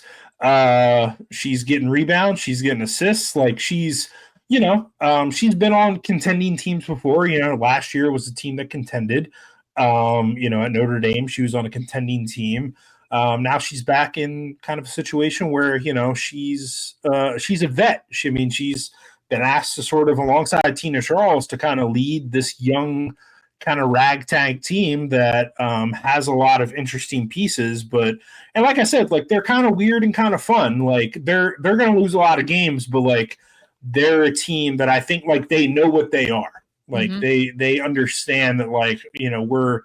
She's getting rebounds. She's getting assists. Like she's, you know, she's been on contending teams before. You know, last year was a team that contended. You know, at Notre Dame, she was on a contending team. Now she's back in kind of a situation where, you know, she's a vet. She's been asked to sort of alongside Tina Charles to kind of lead this young kind of ragtag team that has a lot of interesting pieces. And like I said, like they're kind of weird and kind of fun. Like they're going to lose a lot of games, but like they're a team that I think like they know what they are. Like they understand that, like, you know, we're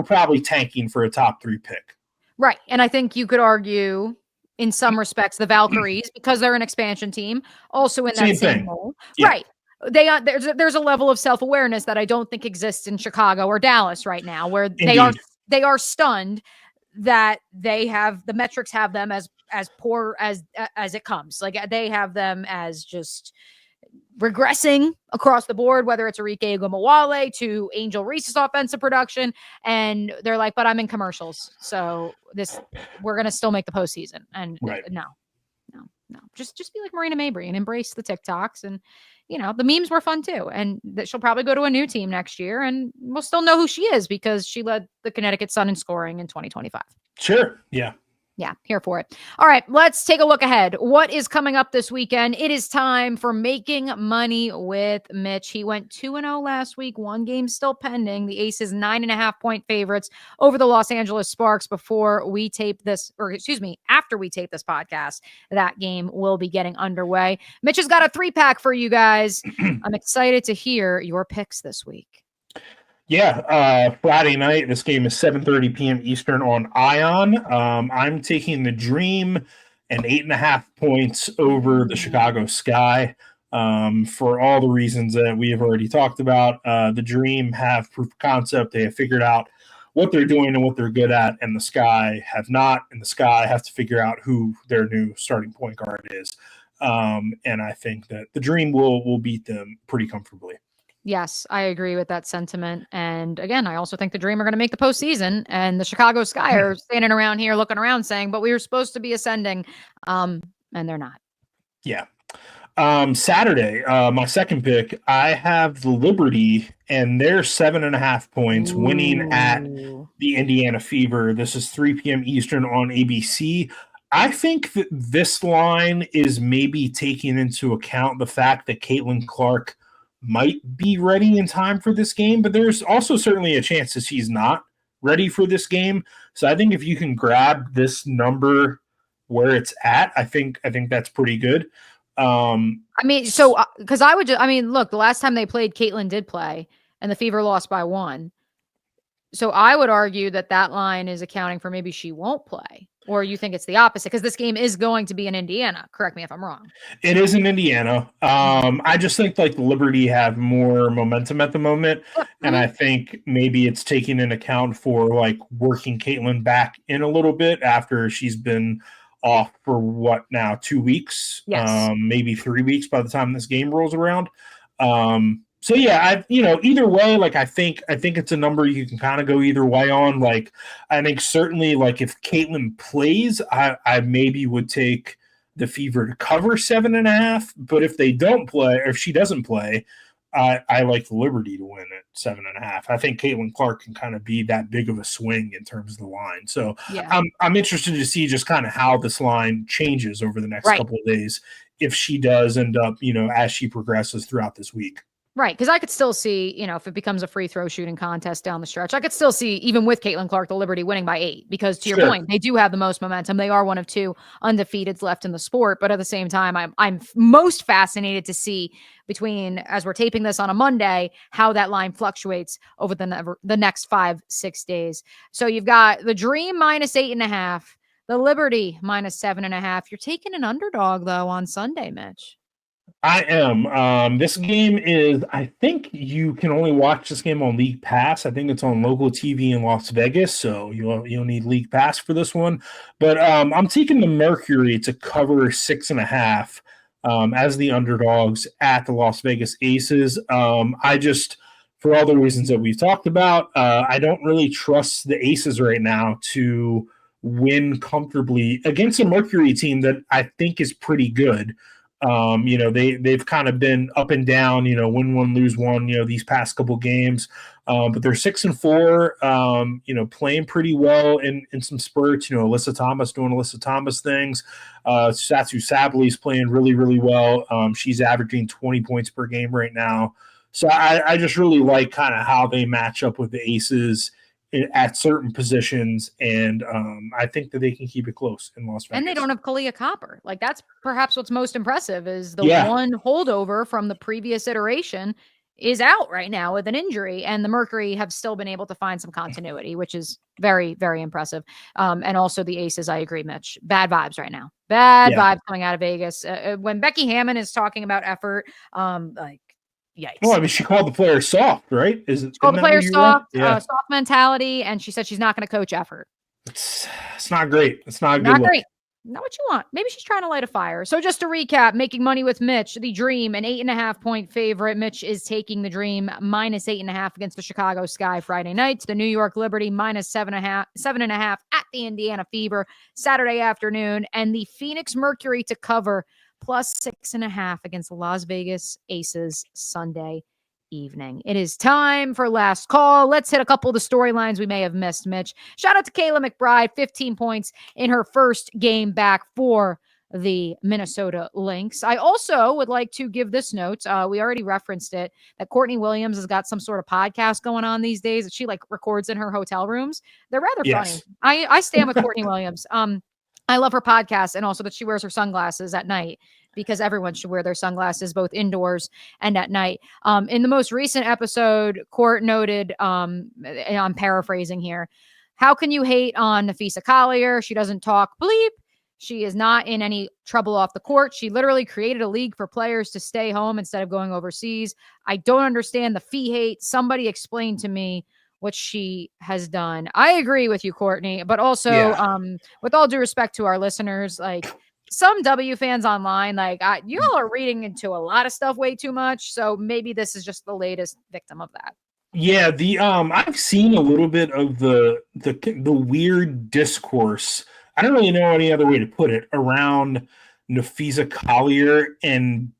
probably tanking for a top 3 pick. Right. And I think you could argue in some respects the Valkyries, because they're an expansion team, also in that same mold. Yeah. Right. There's a level of self-awareness that I don't think exists in Chicago or Dallas right now, where they are stunned that they have the metrics have them as poor as it comes. Like they have them as just regressing across the board, whether it's Arike Ogunbowale to Angel Reese's offensive production. And they're like, but I'm in commercials. So we're going to still make the postseason. And no. Just be like Marina Mabry and embrace the TikToks. And, you know, the memes were fun too. And that she'll probably go to a new team next year and we'll still know who she is because she led the Connecticut Sun in scoring in 2025. Sure. Yeah. Yeah, here for it. All right, let's take a look ahead. What is coming up this weekend? It is time for Making Money with Mitch. He went 2-0 last week. 1 game still pending. The Aces 9.5-point favorites over the Los Angeles Sparks after we tape this podcast. That game will be getting underway. Mitch has got a 3-pack for you guys. I'm excited to hear your picks this week. Yeah, Friday night. This game is 7:30 p.m. Eastern on Ion. I'm taking the Dream and 8.5 points over the Chicago Sky for all the reasons that we have already talked about. The Dream have proof of concept. They have figured out what they're doing and what they're good at, and the Sky have not. And the Sky have to figure out who their new starting point guard is. And I think that the Dream will beat them pretty comfortably. Yes, I agree with that sentiment. And again, I also think the Dream are going to make the postseason, and the Chicago Sky are standing around here looking around saying, but we were supposed to be ascending. And they're not. Yeah. Saturday, my second pick, I have the Liberty and they're 7.5 points winning at the Indiana Fever. This is 3 p.m. Eastern on ABC. I think that this line is maybe taking into account the fact that Caitlin Clark might be ready in time for this game, but there's also certainly a chance that she's not ready for this game. So I think if you can grab this number where it's at, I think that's pretty good. Because look, the last time they played, Caitlin did play, and the Fever lost by 1. So I would argue that line is accounting for maybe she won't play. Or you think it's the opposite? Because this game is going to be in Indiana. Correct me if I'm wrong. It is in Indiana. I just think like the Liberty have more momentum at the moment. And I think maybe it's taking into account for like working Caitlin back in a little bit after she's been off for 2 weeks? Yes. Maybe 3 weeks by the time this game rolls around. So yeah, either way, like I think it's a number you can kind of go either way on. Like I think certainly like if Caitlin plays, I maybe would take the Fever to cover 7.5. But if they don't play, or if she doesn't play, I like the Liberty to win at 7.5. I think Caitlin Clark can kind of be that big of a swing in terms of the line. So Yeah. I'm interested to see just kind of how this line changes over the next Right. couple of days if she does end up, as she progresses throughout this week. Right, because I could still see, if it becomes a free throw shooting contest down the stretch, I could still see, even with Caitlin Clark, the Liberty winning by 8. Because to your point, they do have the most momentum. They are one of 2 undefeateds left in the sport. But at the same time, I'm most fascinated to see between, as we're taping this on a Monday, how that line fluctuates over the next 5-6 days. So you've got the Dream minus 8.5, the Liberty minus 7.5. You're taking an underdog though on Sunday, Mitch. I am. This game is, I think you can only watch this game on League Pass. I think it's on local TV in Las Vegas, so you'll need League Pass for this one. But I'm taking the Mercury to cover 6.5 as the underdogs at the Las Vegas Aces. I just, for all the reasons that we've talked about, I don't really trust the Aces right now to win comfortably against a Mercury team that I think is pretty good. They've kind of been up and down, win one, lose one, these past couple games. But they're 6-4, playing pretty well in some spurts, Alyssa Thomas doing Alyssa Thomas things. Satsu Sabley's playing really, really well. She's averaging 20 points per game right now. So I just really like kind of how they match up with the Aces at certain positions, and I think that they can keep it close in Las Vegas. And they don't have Kalia Copper. Like, that's perhaps what's most impressive is the one holdover from the previous iteration is out right now with an injury, and the Mercury have still been able to find some continuity, which is very, very impressive. And also the Aces, I agree, Mitch. Bad vibes right now. Bad vibes coming out of Vegas. When Becky Hammon is talking about effort, yikes. Well, I mean, she called the players soft, right? She called the players soft, soft mentality, and she said she's not going to coach effort. It's not great. It's not a good Not look. great. Not what you want. Maybe she's trying to light a fire. So just to recap, making money with Mitch, the Dream, an 8.5 point favorite. Mitch is taking the Dream minus 8.5 against the Chicago Sky Friday nights. The New York Liberty minus 7.5 at the Indiana Fever Saturday afternoon, and the Phoenix Mercury to cover plus 6.5 against the Las Vegas Aces Sunday evening. It is time for last call. Let's hit a couple of the storylines we may have missed, Mitch. Shout out to Kayla McBride, 15 points in her first game back for the Minnesota Lynx. I also would like to give this note. We already referenced it, that Courtney Williams has got some sort of podcast going on these days that she records in her hotel rooms. They're rather funny. I stand with Courtney Williams. I love her podcast, and also that she wears her sunglasses at night, because everyone should wear their sunglasses both indoors and at night. In the most recent episode, Court noted, and I'm paraphrasing here, how can you hate on Nafisa Collier? She doesn't talk bleep. She is not in any trouble off the court. She literally created a league for players to stay home instead of going overseas. I don't understand the fee hate. Somebody explain to me what she has done. I agree with you, Courtney, but also with all due respect to our listeners, some W fans online, you all are reading into a lot of stuff way too much. So maybe this is just the latest victim of that. Yeah, I've seen a little bit of the weird discourse. I don't really know any other way to put it around Nafisa Collier, and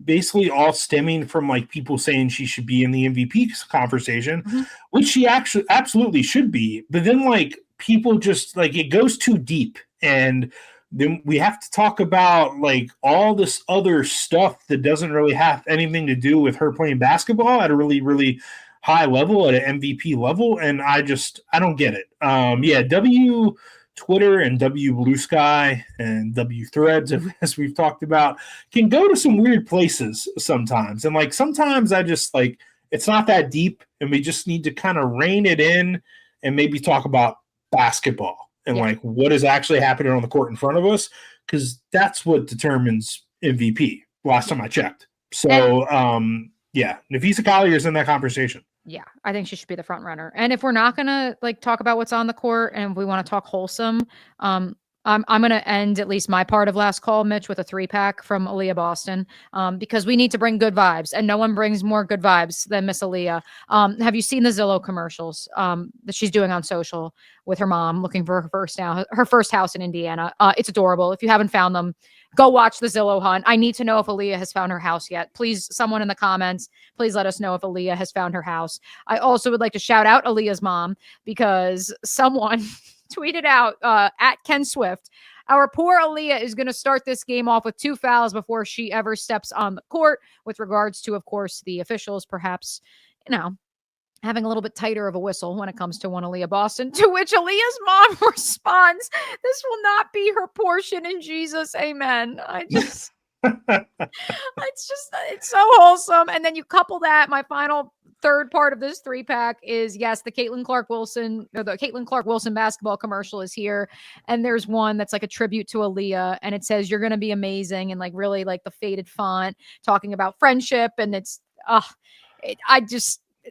basically all stemming from people saying she should be in the MVP conversation, which she actually absolutely should be. But then people just it goes too deep, and then we have to talk about all this other stuff that doesn't really have anything to do with her playing basketball at a really, really high level, at an MVP level. And I don't get it. W Twitter and W Blue Sky and W Threads, as we've talked about, can go to some weird places sometimes. And sometimes I just it's not that deep, and we just need to kind of rein it in and maybe talk about basketball and what is actually happening on the court in front of us, because that's what determines MVP last time I checked. So Nafisa Collier is in that conversation. Yeah, I think she should be the front runner. And if we're not going to talk about what's on the court, and if we want to talk wholesome, I'm going to end at least my part of last call, Mitch, with a 3-pack from Aliyah Boston, because we need to bring good vibes, and no one brings more good vibes than Miss Aliyah. Have you seen the Zillow commercials that she's doing on social with her mom, looking for her first house in Indiana? It's adorable. If you haven't found them, go watch the Zillow hunt. I need to know if Aliyah has found her house yet. Please, someone in the comments, please let us know if Aliyah has found her house. I also would like to shout out Aliyah's mom, because someone tweeted out at Ken Swift, our poor Aliyah is going to start this game off with 2 fouls before she ever steps on the court, with regards to, of course, the officials perhaps, having a little bit tighter of a whistle when it comes to one Aliyah Boston, to which Aliyah's mom responds, "This will not be her portion in Jesus, amen." It's so wholesome. And then you couple that, my final third part of this 3-pack is, yes, the Caitlin Clark Wilson basketball commercial is here. And there's one that's like a tribute to Aliyah, and it says, "You're going to be amazing," and like really like the faded font talking about friendship. And it's,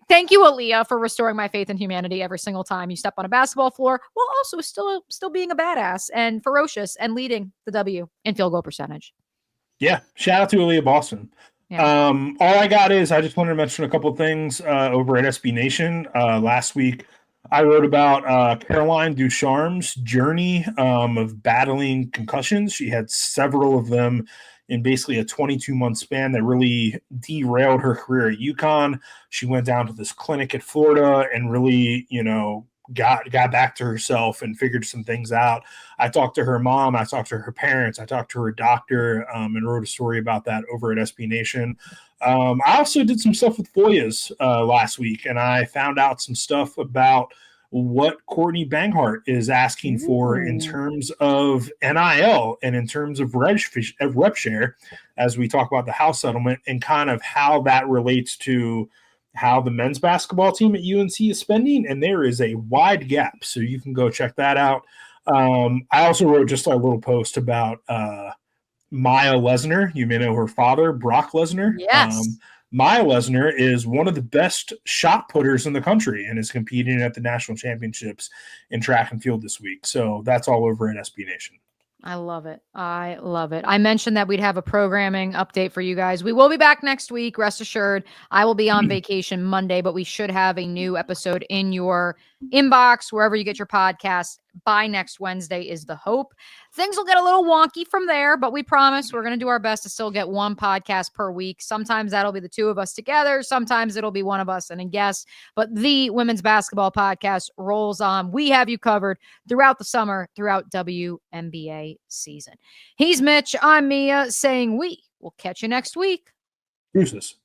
thank you, Aliyah, for restoring my faith in humanity every single time you step on a basketball floor, while also still being a badass and ferocious and leading the W in field goal percentage. Yeah, shout out to Aliyah Boston. Yeah. All I got is, I just wanted to mention a couple of things over at SB Nation. Last week, I wrote about Caroline Ducharme's journey of battling concussions. She had several of them in basically a 22-month span that really derailed her career at UConn. She went down to this clinic at Florida and really, got back to herself and figured some things out. I talked to her mom, I talked to her parents, I talked to her doctor, and wrote a story about that over at SB Nation. I also did some stuff with Foyas last week, and I found out some stuff about what Courtney Banghart is asking for in terms of NIL and in terms of rep share, as we talk about the house settlement and kind of how that relates to how the men's basketball team at UNC is spending. And there is a wide gap, so you can go check that out. I also wrote just a little post about Maya Lesnar. You may know her father, Brock Lesnar. Yes. Maya Lesnar is one of the best shot putters in the country and is competing at the national championships in track and field this week. So that's all over at SB Nation. I love it. I love it. I mentioned that we'd have a programming update for you guys. We will be back next week. Rest assured, I will be on vacation Monday, but we should have a new episode in your inbox, wherever you get your podcast, by next Wednesday is the hope. Things will get a little wonky from there, but we promise we're going to do our best to still get one podcast per week. Sometimes that'll be the two of us together. Sometimes it'll be one of us and a guest, but the women's basketball podcast rolls on. We have you covered throughout the summer, throughout WNBA season. He's Mitch. I'm Mia, saying we will catch you next week. Deuces.